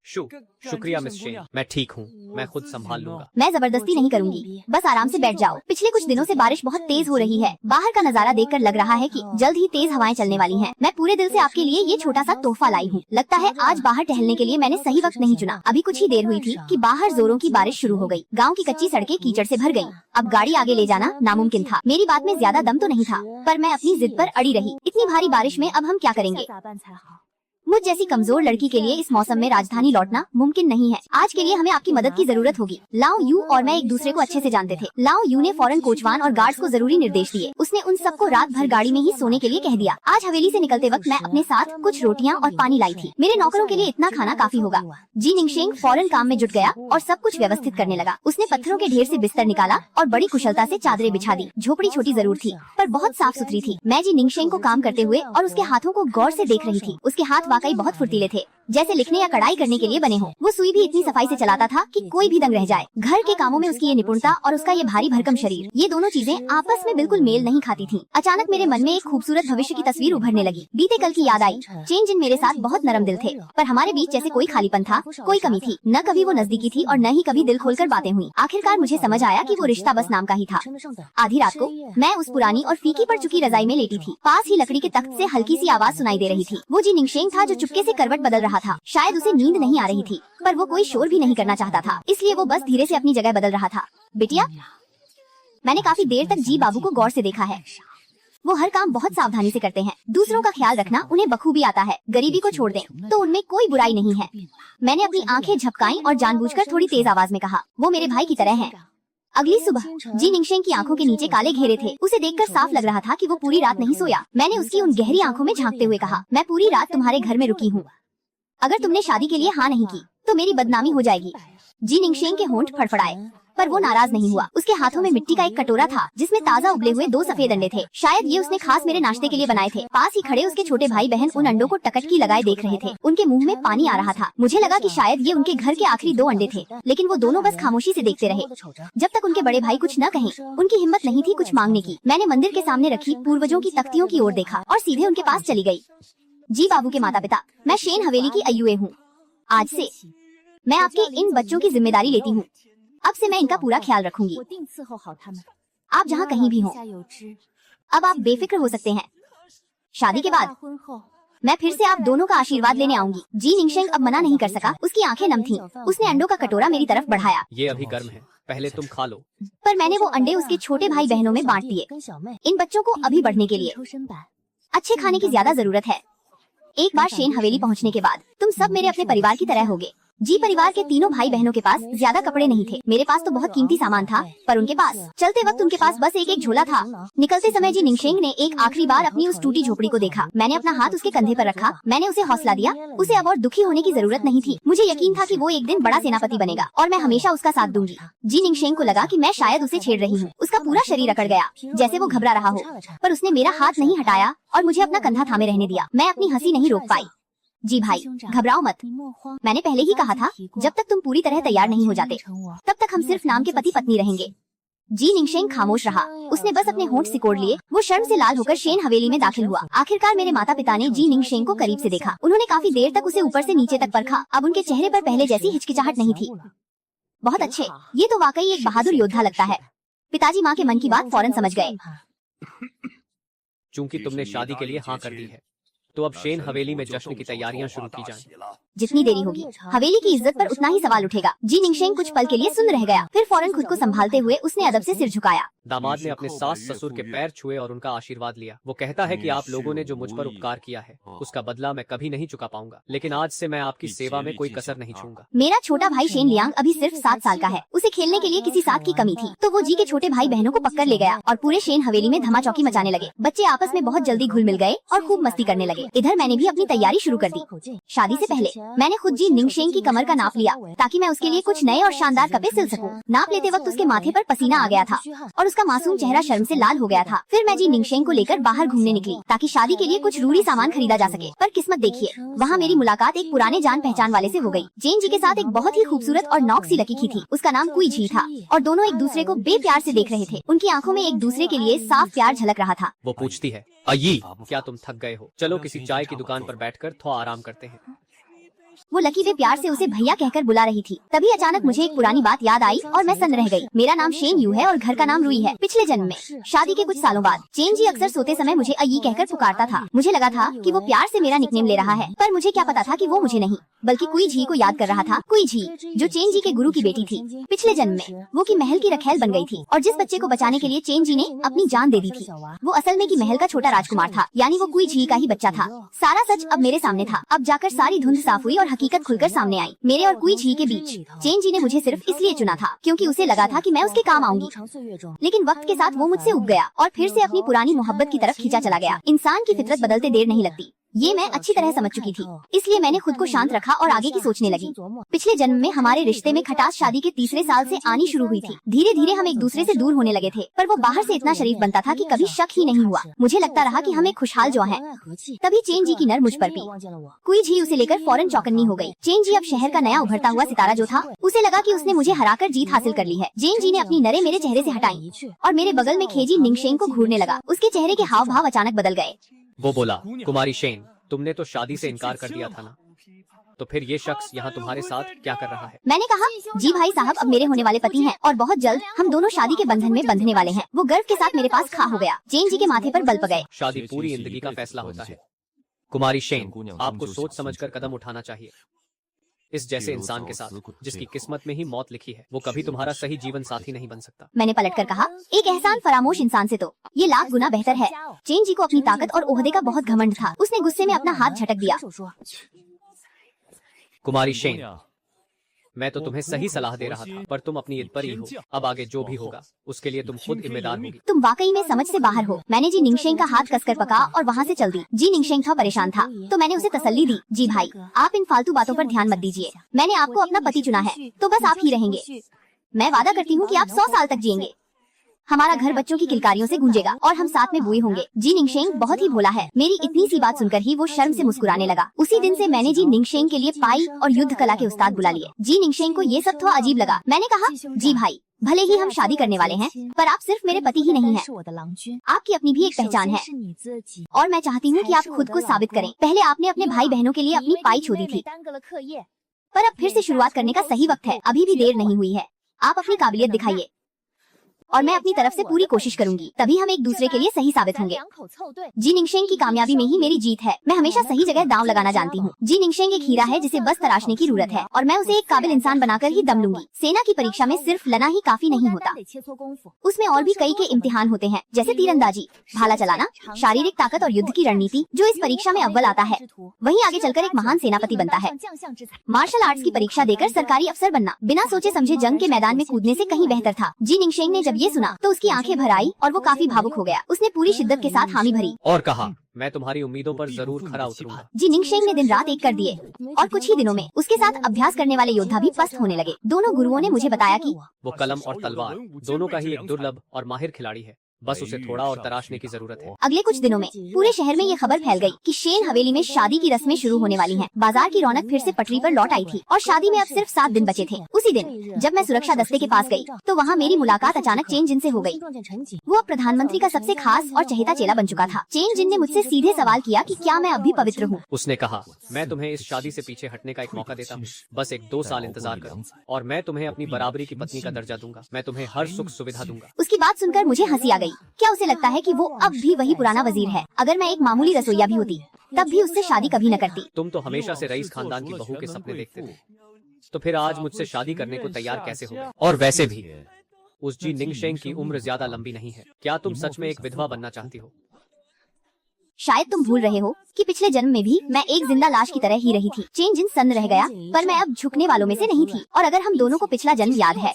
शुक्रिया मिस चेन, मैं ठीक हूँ, मैं खुद संभाल लूंगा। मैं जबरदस्ती नहीं करूंगी, बस आराम से बैठ जाओ। पिछले कुछ दिनों से बारिश बहुत तेज हो रही है। बाहर का नजारा देखकर लग रहा है कि जल्द ही तेज हवाएं चलने वाली हैं। मैं पूरे दिल से आपके लिए ये छोटा सा तोहफा लाई हूँ। लगता है आज बाहर टहलने के लिए मैंने सही वक्त नहीं चुना। अभी कुछ ही देर हुई थी कि बाहर जोरों की बारिश शुरू हो गई। गाँव की कच्ची सड़कें कीचड़ से भर गयी। अब गाड़ी आगे ले जाना नामुमकिन था। मेरी बात में ज्यादा दम तो नहीं था, पर मैं अपनी जिद पर अड़ी रही। इतनी भारी बारिश में अब हम क्या करेंगे। मुझ जैसी कमजोर लड़की के लिए इस मौसम में राजधानी लौटना मुमकिन नहीं है। आज के लिए हमें आपकी मदद की जरूरत होगी। लाओ यू और मैं एक दूसरे को अच्छे से जानते थे। लाओ यू ने फौरन कोचवान और गार्ड्स को जरूरी निर्देश दिए। उसने उन सबको रात भर गाड़ी में ही सोने के लिए कह दिया। आज हवेली से निकलते वक्त मैं अपने साथ कुछ रोटियां और पानी लाई थी। मेरे नौकरों के लिए इतना खाना काफी होगा। जी निंगशेंग फौरन काम में जुट गया और सब कुछ व्यवस्थित करने लगा। उसने पत्थरों के ढेर से बिस्तर निकाला और बड़ी कुशलता से चादरें बिछा दी। झोपड़ी छोटी जरूर थी पर बहुत साफ सुथरी थी। मैं जी निंगशेंग को काम करते हुए और उसके हाथों को गौर से देख रही थी। उसके हाथ वाकई बहुत फुर्तीले थे, जैसे लिखने या कढ़ाई करने के लिए बने हों। वो सुई भी इतनी सफाई से चलाता था कि कोई भी दंग रह जाए। घर के कामों में उसकी ये निपुणता और उसका ये भारी भरकम शरीर, ये दोनों चीजें आपस में बिल्कुल मेल नहीं खाती थीं। अचानक मेरे मन में एक खूबसूरत भविष्य की तस्वीर उभरने लगी। बीते कल की याद आई। चेन जिन मेरे साथ बहुत नरम दिल थे, पर हमारे बीच जैसे कोई खालीपन था, कोई कमी थी। न कभी वो नजदीकी थी और न ही कभी दिल खोलकर बातें हुई। आखिरकार मुझे समझ आया कि वो रिश्ता बस नाम का ही था। आधी रात को मैं उस पुरानी और फीकी पड़ चुकी रजाई में लेटी थी। पास ही लकड़ी के तख्त से हल्की सी आवाज सुनाई दे रही थी। वो जी निंगशेंग था जो चुपके से करवट बदल रहा था। शायद उसे नींद नहीं आ रही थी, पर वो कोई शोर भी नहीं करना चाहता था, इसलिए वो बस धीरे से अपनी जगह बदल रहा था। बिटिया, मैंने काफी देर तक जी बाबू को गौर से देखा है। वो हर काम बहुत सावधानी से करते हैं। दूसरों का ख्याल रखना उन्हें बखूबी आता है। गरीबी को छोड़ दें तो उनमें कोई बुराई नहीं है। मैंने अपनी आंखें झपकाईं और जानबूझकर थोड़ी तेज आवाज में कहा, वो मेरे भाई की तरह हैं। अगली सुबह जी निंगशेंग की आंखों के नीचे काले घेरे थे। उसे देखकर साफ लग रहा था कि वो पूरी रात नहीं सोया। मैंने उसकी उन गहरी आंखों में झांकते हुए कहा, मैं पूरी रात तुम्हारे घर में रुकी हूँ। अगर तुमने शादी के लिए हाँ नहीं की तो मेरी बदनामी हो जाएगी। जी निंगशेंग के होंठ फड़फड़ाए, पर वो नाराज नहीं हुआ। उसके हाथों में मिट्टी का एक कटोरा था जिसमें ताजा उबले हुए 2 सफेद अंडे थे। शायद ये उसने खास मेरे नाश्ते के लिए बनाए थे। पास ही खड़े उसके छोटे भाई बहन उन अंडों को टकटकी लगाए देख रहे थे। उनके मुंह में पानी आ रहा था। मुझे लगा कि शायद ये उनके घर के आखिरी 2 अंडे थे, लेकिन वो दोनों बस खामोशी से देखते रहे जब तक उनके बड़े भाई कुछ न कहें। उनकी हिम्मत नहीं थी कुछ मांगने की। मैंने मंदिर के सामने रखी पूर्वजों की तख्तियों की ओर देखा और सीधे उनके पास चली गई। जी बाबू के माता पिता, मैं शेन हवेली की अय्युए हूँ। आज से मैं आपके इन बच्चों की जिम्मेदारी लेती हूँ। अब से मैं इनका पूरा ख्याल रखूंगी। आप जहाँ कहीं भी हों, अब आप बेफिक्र हो सकते हैं। शादी के बाद मैं फिर से आप दोनों का आशीर्वाद लेने आऊंगी। जी निंगशेंग अब मना नहीं कर सका। उसकी आंखें नम थीं। उसने अंडों का कटोरा मेरी तरफ बढ़ाया। ये अभी गर्म है, पहले तुम खा लो। पर मैंने वो अंडे उसके छोटे भाई बहनों में बांट दिए। इन बच्चों को अभी बढ़ने के लिए अच्छे खाने की ज्यादा जरूरत है। एक बार शेन हवेली पहुंचने के बाद तुम सब मेरे अपने परिवार की तरह होगे। जी परिवार के तीनों भाई बहनों के पास ज्यादा कपड़े नहीं थे। मेरे पास तो बहुत कीमती सामान था, पर उनके पास चलते वक्त उनके पास बस एक झोला था। निकलते समय जी निंगशेंग ने एक आखिरी बार अपनी उस टूटी झोपड़ी को देखा। मैंने अपना हाथ उसके कंधे पर रखा। मैंने उसे हौसला दिया। उसे अब और दुखी होने की जरूरत नहीं थी। मुझे यकीन था कि वो एक दिन बड़ा सेनापति बनेगा और मैं हमेशा उसका साथ दूंगी। जी निंगशेंग को लगा कि मैं शायद उसे छेड़ रही हूँ। उसका पूरा शरीर अकड़ गया, जैसे वो घबरा रहा हो, पर उसने मेरा हाथ नहीं हटाया और मुझे अपना कंधा थामे रहने दिया। मैं अपनी हंसी नहीं रोक पाई। जी भाई, घबराओ मत। मैंने पहले ही कहा था, जब तक तुम पूरी तरह तैयार नहीं हो जाते तब तक हम सिर्फ नाम के पति पत्नी रहेंगे। जी निंगशेंग खामोश रहा। उसने बस अपने होंठ सिकोड़ लिए। वो शर्म से लाल होकर शेन हवेली में दाखिल हुआ। आखिरकार मेरे माता पिता ने जी निंगशेंग को करीब से देखा। उन्होंने काफी देर तक उसे ऊपर से नीचे तक परखा। अब उनके चेहरे पर पहले जैसी हिचकिचाहट नहीं थी। बहुत अच्छे, ये तो वाकई एक बहादुर योद्धा लगता है। पिताजी माँ के मन की बात फौरन समझ गए। चूंकि तुमने शादी के लिए हाँ कर दी है, तो अब शेन हवेली में जश्न की तैयारियां शुरू की जाएं। जितनी देरी होगी हवेली की इज्जत पर उतना ही सवाल उठेगा। जी निंगशेंग कुछ पल के लिए सुन्न रह गया, फिर फौरन खुद को संभालते हुए उसने अदब से सिर झुकाया। दामाद ने अपने सास ससुर के पैर छुए और उनका आशीर्वाद लिया। वो कहता है कि आप लोगों ने जो मुझ पर उपकार किया है उसका बदला मैं कभी नहीं चुका पाऊंगा, लेकिन आज से मैं आपकी सेवा में कोई कसर नहीं छोड़ूंगा। मेरा छोटा भाई शेन लियांग अभी सिर्फ 7 साल का है। उसे खेलने के लिए किसी साथ की कमी थी, तो वो जी के छोटे भाई बहनों को पकड़ ले गया और पूरे शेन हवेली में धमाचौकी मचाने लगे। बच्चे आपस में बहुत जल्दी घुल मिल गए और खूब मस्ती करने लगे। इधर मैंने भी अपनी तैयारी शुरू कर दी। शादी से पहले मैंने खुद जी निंगशेंग की कमर का नाप लिया ताकि मैं उसके लिए कुछ नए और शानदार कपड़े सिल सकूं। नाप लेते वक्त उसके माथे पर पसीना आ गया था और उसका मासूम चेहरा शर्म से लाल हो गया था। फिर मैं जी निंगशेंग को लेकर बाहर घूमने निकली ताकि शादी के लिए कुछ जरूरी सामान खरीदा जा सके। पर किस्मत देखिए, वहाँ मेरी मुलाकात एक पुराने जान पहचान वाले से हो गई। जेन जी के साथ एक बहुत ही खूबसूरत और नौक सी लकीकी थी। उसका नाम कुई झी था और दोनों एक दूसरे को बेप्यार से देख रहे थे। उनकी आंखों में एक दूसरे के लिए साफ प्यार झलक रहा था। वो पूछती है, अय्यी, क्या तुम थक गए हो? चलो किसी चाय की दुकान पर बैठकर थोड़ा आराम करते हैं। वो लकी वे प्यार से उसे भैया कहकर बुला रही थी। तभी अचानक मुझे एक पुरानी बात याद आई और मैं सन्न रह गई। मेरा नाम शेन यू है और घर का नाम रुई है। पिछले जन्म में शादी के कुछ सालों बाद चेन जी अक्सर सोते समय मुझे अय्यी कहकर पुकारता था। मुझे लगा था कि वो प्यार से मेरा निकनेम ले रहा है, पर मुझे क्या पता था कि वो मुझे नहीं बल्कि कुई झी को याद कर रहा था। कुई झी जो चेन जी के गुरु की बेटी थी। पिछले जन्म में वो की महल की रखैल बन गई थी और जिस बच्चे को बचाने के लिए चेन जी ने अपनी जान दे दी थी वो असल में की महल का छोटा राजकुमार था, यानी वो कुई झी का ही बच्चा था। सारा सच अब मेरे सामने था। अब जाकर सारी धुंध साफ हुई और हकीकत खुलकर सामने आई। मेरे और कुई झी के बीच चेन जी ने मुझे सिर्फ इसलिए चुना था क्योंकि उसे लगा था कि मैं उसके काम आऊंगी, लेकिन वक्त के साथ वो मुझसे उब गया और फिर से अपनी पुरानी मोहब्बत की तरफ खींचा चला गया। इंसान की फितरत बदलते देर नहीं लगती, ये मैं अच्छी तरह समझ चुकी थी, इसलिए मैंने खुद को शांत रखा और आगे की सोचने लगी। पिछले जन्म में हमारे रिश्ते में खटास शादी के तीसरे साल से आनी शुरू हुई थी। धीरे धीरे हम एक दूसरे से दूर होने लगे थे, पर वो बाहर से इतना शरीफ बनता था कि कभी शक ही नहीं हुआ। मुझे लगता रहा कि हम एक खुशहाल जो हैं। तभी चेन जी की नर मुझ पर पी। कुई झी उसे लेकर फौरन चौकन्नी हो गई। चेन जी अब शहर का नया उभरता हुआ सितारा जो था, उसे लगा कि उसने मुझे हराकर जीत हासिल कर ली है। चेन जी ने अपनी नरें मेरे चेहरे से हटाई और मेरे बगल में खेजी निंगशेंग को घूरने लगा। उसके चेहरे के हाव भाव अचानक बदल गए। वो बोला, कुमारी शेन, तुमने तो शादी से इनकार कर दिया था ना, तो फिर ये शख्स यहाँ तुम्हारे साथ क्या कर रहा है? मैंने कहा, जी भाई साहब अब मेरे होने वाले पति हैं और बहुत जल्द हम दोनों शादी के बंधन में बंधने वाले हैं। वो गर्व के साथ मेरे पास खा हो गया। चेन जी के माथे पर बल पड़ गए। शादी पूरी जिंदगी का फैसला होता है। कुमारी शेन, आपको सोच समझकर कदम उठाना चाहिए। इस जैसे इंसान के साथ जिसकी किस्मत में ही मौत लिखी है, वो कभी तुम्हारा सही जीवन साथी नहीं बन सकता। मैंने पलटकर कहा, एक एहसान फरामोश इंसान से तो ये लाख गुना बेहतर है। चेन जी को अपनी ताकत और ओहदे का बहुत घमंड था। उसने गुस्से में अपना हाथ झटक दिया। कुमारी शेन, मैं तो तुम्हें सही सलाह दे रहा था, पर तुम अपनी ईद पर ही हो। अब आगे जो भी होगा उसके लिए तुम खुद जिम्मेदार होगी। तुम वाकई में समझ से बाहर हो। मैंने जी निंगशेंग का हाथ कसकर पका और वहाँ से चल दी। जी निंगशेंग था परेशान था, तो मैंने उसे तसल्ली दी। जी भाई, आप इन फालतू बातों पर ध्यान मत दीजिए। मैंने आपको अपना पति चुना है, तो बस आप ही रहेंगे। मैं वादा करती हूँ कि आप 100 साल तक जिएंगे। हमारा घर बच्चों की किलकारियों से गूंजेगा और हम साथ में बुए होंगे। जी निंगशेंग बहुत ही भोला है। मेरी इतनी सी बात सुनकर ही वो शर्म से मुस्कुराने लगा। उसी दिन से मैंने जी निंगशेंग के लिए पाई और युद्ध कला के उस्ताद बुला लिए। जी निंगशेंग को ये सब थोड़ा अजीब लगा। मैंने कहा, जी भाई, भले ही हम शादी करने वाले हैं, पर आप सिर्फ मेरे पति ही नहीं हैं। आपकी अपनी भी एक पहचान है और मैं चाहती हूँ कि आप खुद को साबित करें। पहले आपने अपने भाई बहनों के लिए अपनी पाई छोड़ी थी, पर अब फिर से शुरुआत करने का सही वक्त है। अभी भी देर नहीं हुई है। आप अपनी काबिलियत दिखाइए और मैं अपनी तरफ से पूरी कोशिश करूंगी, तभी हम एक दूसरे के लिए सही साबित होंगे। जी निंगशेंग की कामयाबी में ही मेरी जीत है। मैं हमेशा सही जगह दांव लगाना जानती हूँ। जी निंगशेंग एक हीरा है जिसे बस तराशने की जरूरत है और मैं उसे एक काबिल इंसान बनाकर ही दम लूंगी। सेना की परीक्षा में सिर्फ लना ही काफी नहीं होता, उसमें और भी कई के इम्तिहान होते हैं, जैसे तीरंदाजी, भाला चलाना, शारीरिक ताकत और युद्ध की रणनीति। जो इस परीक्षा में अव्वल आता है वही आगे चलकर एक महान सेनापति बनता है। मार्शल आर्ट्स की परीक्षा देकर सरकारी अफसर बनना बिना सोचे समझे जंग के मैदान में कूदने से कहीं बेहतर था। जी निंगशेंग ने जब ये सुना तो उसकी आंखें भर आई और वो काफी भावुक हो गया। उसने पूरी शिद्दत के साथ हामी भरी और कहा, मैं तुम्हारी उम्मीदों पर जरूर खरा उतरूंगा। जी निंगशेंग ने दिन रात एक कर दिए और कुछ ही दिनों में उसके साथ अभ्यास करने वाले योद्धा भी पस्त होने लगे। दोनों गुरुओं ने मुझे बताया कि वो कलम और तलवार दोनों का ही एक दुर्लभ और माहिर खिलाड़ी है, बस उसे थोड़ा और तराशने की जरूरत है। अगले कुछ दिनों में पूरे शहर में ये खबर फैल गई कि शेन हवेली में शादी की रस्में शुरू होने वाली हैं। बाजार की रौनक फिर से पटरी पर लौट आई थी और शादी में अब सिर्फ 7 दिन बचे थे। उसी दिन जब मैं सुरक्षा दस्ते के पास गई तो वहाँ मेरी मुलाकात अचानक चेन जिन से हो गई। वो अब प्रधानमंत्री का सबसे खास और चहेता चेला बन चुका था। चेन जिन ने मुझसे सीधे सवाल किया कि क्या मैं अब भी पवित्र हूँ। उसने कहा, मैं तुम्हें इस शादी से पीछे हटने का एक मौका देता हूँ, बस 1-2 साल इंतजार करो और मैं तुम्हें अपनी बराबरी की पत्नी का दर्जा दूंगा। मैं तुम्हें हर सुख सुविधा दूंगा। उसकी बात सुनकर मुझे हंसी आ गई। क्या उसे लगता है कि वो अब भी वही पुराना वजीर है? अगर मैं एक मामूली रसोइया भी होती तब भी उससे शादी कभी न करती। तुम तो हमेशा से रईस खानदान की बहू के सपने देखते थे, तो फिर आज मुझसे शादी करने को तैयार कैसे हो गए? और वैसे भी उस जी निंगशेंग की उम्र ज्यादा लंबी नहीं है। क्या तुम सच में एक विधवा बनना चाहती हो? शायद तुम भूल रहे हो कि पिछले जन्म में भी मैं एक जिंदा लाश की तरह ही रही थी। चेन जिन सन्न रह गया, पर मैं अब झुकने वालों में से नहीं थी। और अगर हम दोनों को पिछला जन्म याद है,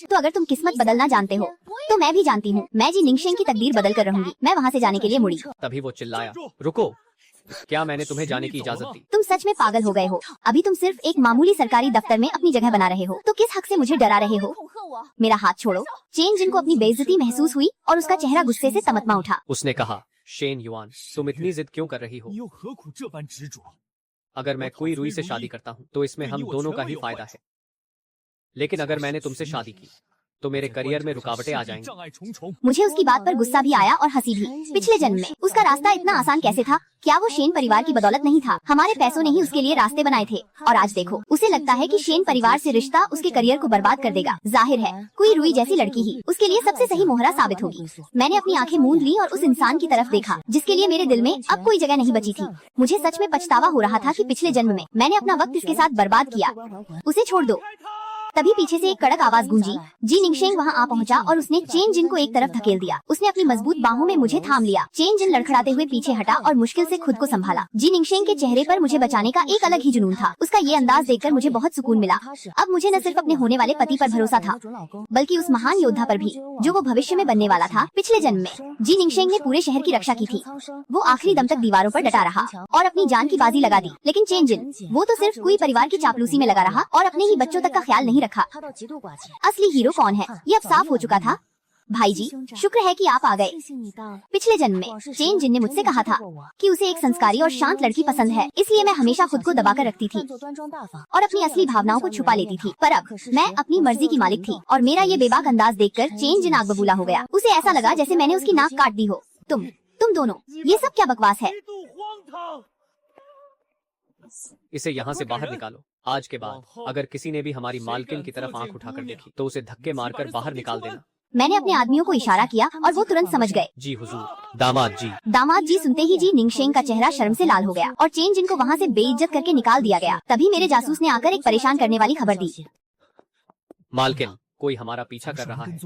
तो अगर तुम किस्मत बदलना जानते हो तो मैं भी जानती हूँ। मैं जी निंगशेंग की तकदीर बदल कर रहूंगी। मैं वहाँ से जाने के लिए मुड़ी। तभी वो चिल्लाया, रुको, क्या मैंने तुम्हें जाने की इजाजत दी? तुम सच में पागल हो गए हो। अभी तुम सिर्फ एक मामूली सरकारी दफ्तर में अपनी जगह बना रहे हो, तो किस हक से मुझे डरा रहे हो? मेरा हाथ छोड़ो। चेन जिन को अपनी बेइज्जती महसूस हुई और उसका चेहरा गुस्से से तमतमा उठा। उसने कहा, शेन युआन, तुम इतनी जिद क्यों कर रही हो? अगर मैं कोई रुई से शादी करता हूँ तो इसमें हम दोनों का ही फायदा है, लेकिन अगर मैंने तुमसे शादी की तो मेरे करियर में रुकावटें आ जाएंगी। मुझे उसकी बात पर गुस्सा भी आया और हंसी भी। पिछले जन्म में उसका रास्ता इतना आसान कैसे था? क्या वो शेन परिवार की बदौलत नहीं था? हमारे पैसों ने ही उसके लिए रास्ते बनाए थे। और आज देखो, उसे लगता है कि शेन परिवार से रिश्ता उसके करियर को बर्बाद कर देगा। जाहिर है कोई रुई जैसी लड़की ही उसके लिए सबसे सही मोहरा साबित होगी। मैंने अपनी आंखें मूंद ली और उस इंसान की तरफ देखा जिसके लिए मेरे दिल में अब कोई जगह नहीं बची थी। मुझे सच में पछतावा हो रहा था कि पिछले जन्म में मैंने अपना वक्त इसके साथ बर्बाद किया। उसे छोड़ दो। तभी पीछे से एक कड़क आवाज गूंजी। जी निंगशेंग वहां आ पहुंचा और उसने चेन जिन को एक तरफ धकेल दिया। उसने अपनी मजबूत बाहों में मुझे थाम लिया। चेन जिन लड़खड़ाते हुए पीछे हटा और मुश्किल से खुद को संभाला। जी निंगशेंग के चेहरे पर मुझे बचाने का एक अलग ही जुनून था। उसका ये अंदाज देखकर मुझे बहुत सुकून मिला। अब मुझे न सिर्फ अपने होने वाले पति पर भरोसा था, बल्कि उस महान योद्धा पर भी जो वो भविष्य में बनने वाला था। पिछले जन्म में जी निंगशेंग ने पूरे शहर की रक्षा की थी। वो आखिरी दम तक दीवारों पर डटा रहा और अपनी जान की बाजी लगा दी। लेकिन चेन जिन, वो तो सिर्फ कोई परिवार की चापलूसी में लगा रहा और अपने ही बच्चों तक का ख्याल नहीं रखा। असली हीरो कौन है ये अब साफ हो चुका था। भाई जी, शुक्र है कि आप आ गए। पिछले जन्म में चेन जिन ने मुझसे कहा था कि उसे एक संस्कारी और शांत लड़की पसंद है, इसलिए मैं हमेशा खुद को दबाकर रखती थी और अपनी असली भावनाओं को छुपा लेती थी। पर अब मैं अपनी मर्जी की मालिक थी और मेरा ये बेबाक अंदाज देखकर चेन जिन आग बबूला हो गया। उसे ऐसा लगा जैसे मैंने उसकी नाक काट दी हो। तुम दोनों, ये सब क्या बकवास है? इसे यहाँ से बाहर निकालो। आज के बाद अगर किसी ने भी हमारी मालकिन की तरफ आंख उठाकर देखी तो उसे धक्के मारकर बाहर निकाल देना। मैंने अपने आदमियों को इशारा किया और वो तुरंत समझ गए। जी हुजूर। दामाद जी। दामाद जी सुनते ही जी निंगशेंग का चेहरा शर्म से लाल हो गया और चेन जिन को वहाँ से बेइज्जत करके निकाल दिया गया। तभी मेरे जासूस ने आकर एक परेशान करने वाली खबर दी। मालकिन, कोई हमारा पीछा कर रहा है।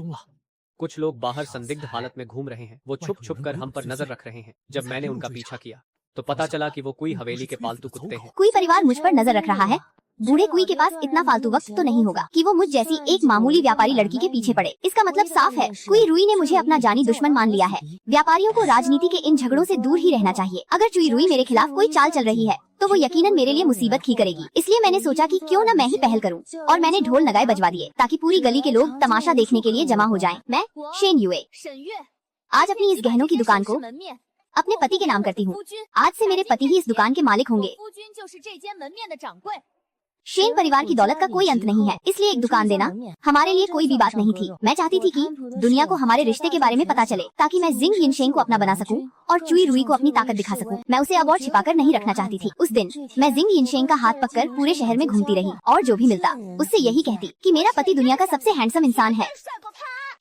कुछ लोग बाहर संदिग्ध हालत में घूम रहे हैं। वो छुप छुप कर हम पर नजर रख रहे हैं। जब मैंने उनका पीछा किया तो पता चला कि वो कोई हवेली के पालतू कुत्ते हैं। कोई परिवार मुझ पर नजर रख रहा है। बूढ़े कुई के पास इतना फालतू वक्त तो नहीं होगा कि वो मुझ जैसी एक मामूली व्यापारी लड़की के पीछे पड़े। इसका मतलब साफ है, कुई रुई ने मुझे अपना जानी दुश्मन मान लिया है। व्यापारियों को राजनीति के इन झगड़ों से दूर ही रहना चाहिए। अगर चुई रुई मेरे खिलाफ कोई चाल चल रही है तो वो यकीनन मेरे लिए मुसीबत ही करेगी। इसलिए मैंने सोचा कि क्यों न मैं ही पहल करूं और मैंने ढोल नगाए बजवा दिए ताकि पूरी गली के लोग तमाशा देखने के लिए जमा हो जाएं। मैं शेन युए आज अपनी इस गहनों की दुकान को अपने पति के नाम करती हूँ। आज से मेरे पति ही इस दुकान के मालिक होंगे। शेन परिवार की दौलत का कोई अंत नहीं है, इसलिए एक दुकान देना हमारे लिए कोई भी बात नहीं थी। मैं चाहती थी कि दुनिया को हमारे रिश्ते के बारे में पता चले ताकि मैं जिंग यिनशेंग को अपना बना सकूं और चुई रुई को अपनी ताकत दिखा सकूं। मैं उसे अब और छिपाकर नहीं रखना चाहती थी। उस दिन मैं जिंग यिनशेंग का हाथ पकड़कर पूरे शहर में घूमती रही और जो भी मिलता उससे यही कहती कि मेरा पति दुनिया का सबसे हैंडसम इंसान है।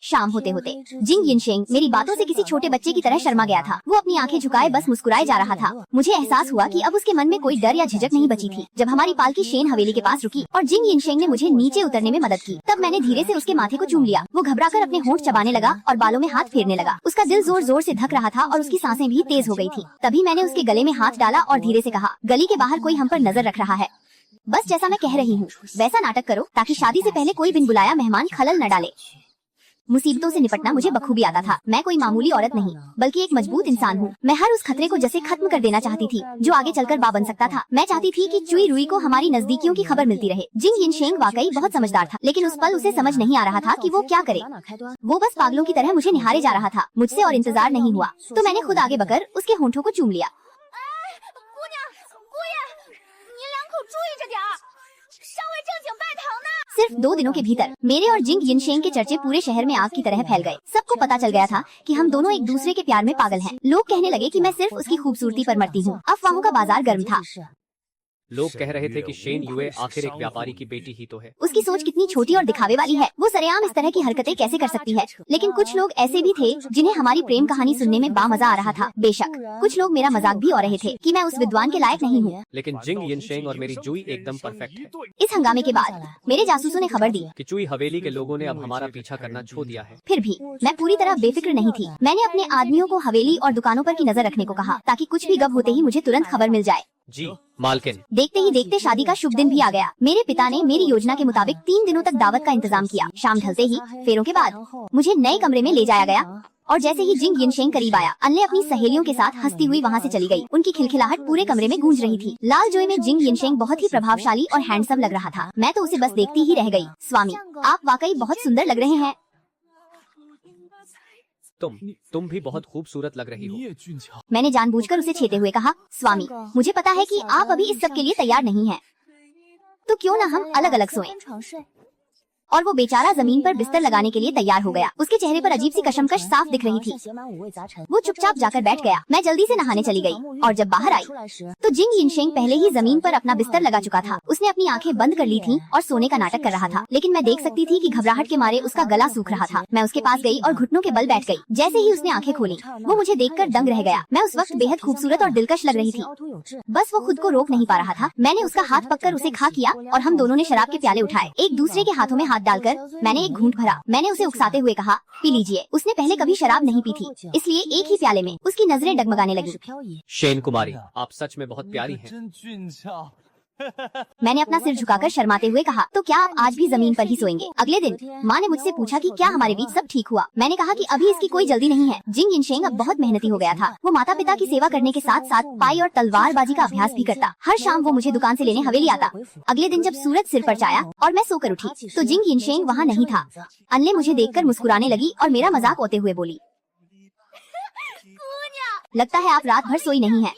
शाम होते होते जिंग यिनशेंग मेरी बातों से किसी छोटे बच्चे की तरह शर्मा गया था। वो अपनी आंखें झुकाए बस मुस्कुराए जा रहा था। मुझे एहसास हुआ कि अब उसके मन में कोई डर या झिझक नहीं बची थी। जब हमारी पालकी शेन हवेली के पास रुकी और जिंग यिनशेंग ने मुझे नीचे उतरने में मदद की, तब मैंने धीरे से उसके माथे को चूम लिया। वो घबराकर अपने होंठ चबाने लगा और बालों में हाथ फेरने लगा। उसका दिल जोर जोर से धक रहा था और उसकी सांसें भी तेज हो गई थी। तभी मैंने उसके गले में हाथ डाला और धीरे से कहा, गली के बाहर कोई हम पर नजर रख रहा है। बस जैसा मैं कह रही हूँ वैसा नाटक करो ताकि शादी से पहले कोई बिन बुलाया मेहमान खलल न डाले। मुसीबतों से निपटना मुझे बखूबी आता था। मैं कोई मामूली औरत नहीं बल्कि एक मजबूत इंसान हूँ। मैं हर उस खतरे को जैसे खत्म कर देना चाहती थी जो आगे चलकर बा बन सकता था। मैं चाहती थी कि चुई रुई को हमारी नजदीकियों की खबर मिलती रहे। जिंग यिनशेंग वाकई बहुत समझदार था, लेकिन उस पल उसे समझ नहीं आ रहा था कि वो क्या करे। वो बस पागलों की तरह मुझे निहारे जा रहा था। मुझसे और इंतजार नहीं हुआ तो मैंने खुद आगे बढ़कर उसके होंठों को चूम लिया। सिर्फ 2 दिनों के भीतर मेरे और जिंग यिनशेंग के चर्चे पूरे शहर में आग की तरह फैल गए। सबको पता चल गया था कि हम दोनों एक दूसरे के प्यार में पागल हैं। लोग कहने लगे कि मैं सिर्फ उसकी खूबसूरती पर मरती हूँ। अफवाहों का बाजार गर्म था। लोग कह रहे थे कि शेन युए आखिर एक व्यापारी की बेटी ही तो है। उसकी सोच कितनी छोटी और दिखावे वाली है। वो सरेआम इस तरह की हरकतें कैसे कर सकती है? लेकिन कुछ लोग ऐसे भी थे जिन्हें हमारी प्रेम कहानी सुनने में बामजा आ रहा था। बेशक कुछ लोग मेरा मजाक भी हो रहे थे कि मैं उस विद्वान के लायक नहीं हूँ। लेकिन जिंग यिनशेंग और मेरी जुई एकदम परफेक्ट है। इस हंगामे के बाद मेरे जासूसों ने खबर दी कि चुई हवेली के लोगों ने अब हमारा पीछा करना छोड़ दिया है। फिर भी मैं पूरी तरह बेफिक्र नहीं थी। मैंने अपने आदमियों को हवेली और दुकानों पर की नजर रखने को कहा ताकि कुछ भी गब होते ही मुझे तुरंत खबर मिल जाए। जी मालकिन। देखते ही देखते शादी का शुभ दिन भी आ गया। मेरे पिता ने मेरी योजना के मुताबिक 3 दिनों तक दावत का इंतजाम किया। शाम ढलते ही फेरों के बाद मुझे नए कमरे में ले जाया गया और जैसे ही जिंग यिनशेंग करीब आया, अन्ने अपनी सहेलियों के साथ हंसती हुई वहाँ से चली गई। उनकी खिलखिलाहट पूरे कमरे में गूंज रही थी। लाल जोए में जिंग यिनशेंग बहुत ही प्रभावशाली और हैंडसम लग रहा था। मैं तो उसे बस देखती ही रह गई। स्वामी, आप वाकई बहुत सुंदर लग रहे हैं। तुम भी बहुत खूबसूरत लग रही हो। मैंने जानबूझकर उसे छेते हुए कहा, स्वामी, मुझे पता है कि आप अभी इस सब के लिए तैयार नहीं हैं, तो क्यों न हम अलग अलग सोएं। और वो बेचारा जमीन पर बिस्तर लगाने के लिए तैयार हो गया। उसके चेहरे पर अजीब सी कशमकश साफ दिख रही थी। वो चुपचाप जाकर बैठ गया। मैं जल्दी से नहाने चली गई और जब बाहर आई तो जिंग यिनशेंग पहले ही जमीन पर अपना बिस्तर लगा चुका था। उसने अपनी आंखें बंद कर ली थीं और सोने का नाटक कर रहा था, लेकिन मैं देख सकती थी कि घबराहट के मारे उसका गला सूख रहा था। मैं उसके पास गई और घुटनों के बल बैठ गई। जैसे ही उसने आंखें खोली वो मुझे देखकर दंग रह गया। मैं उस वक्त बेहद खूबसूरत और दिलकश लग रही थी, बस वो खुद को रोक नहीं पा रहा था। मैंने उसका हाथ पकड़कर उसे खा किया और हम दोनों ने शराब के प्याले उठाए। एक दूसरे के हाथों में हाथ डालकर मैंने एक घूंट भरा। मैंने उसे उकसाते हुए कहा, पी लीजिए। उसने पहले कभी शराब नहीं पी थी, इसलिए एक ही प्याले में उसकी नजरें डगमगाने लगी। शेन कुमारी, आप सच में बहुत प्यारी हैं। मैंने अपना सिर झुकाकर शर्माते हुए कहा, तो क्या आप आज भी जमीन पर ही सोएंगे? अगले दिन माँ ने मुझसे पूछा कि क्या हमारे बीच सब ठीक हुआ। मैंने कहा कि अभी इसकी कोई जल्दी नहीं है। जिंग यिनशेंग अब बहुत मेहनती हो गया था। वो माता पिता की सेवा करने के साथ साथ पाई और तलवारबाजी का अभ्यास भी करता। हर शाम वो मुझे दुकान से लेने हवेली आता। अगले दिन जब सूरज सिर पर छाया और मैं सोकर उठी तो जिंग यिनशेंग वहाँ नहीं था। अन्ले मुझे देखकर मुस्कुराने लगी और मेरा मजाक उड़ाते हुए बोली, लगता है आप रात भर सोई नहीं है।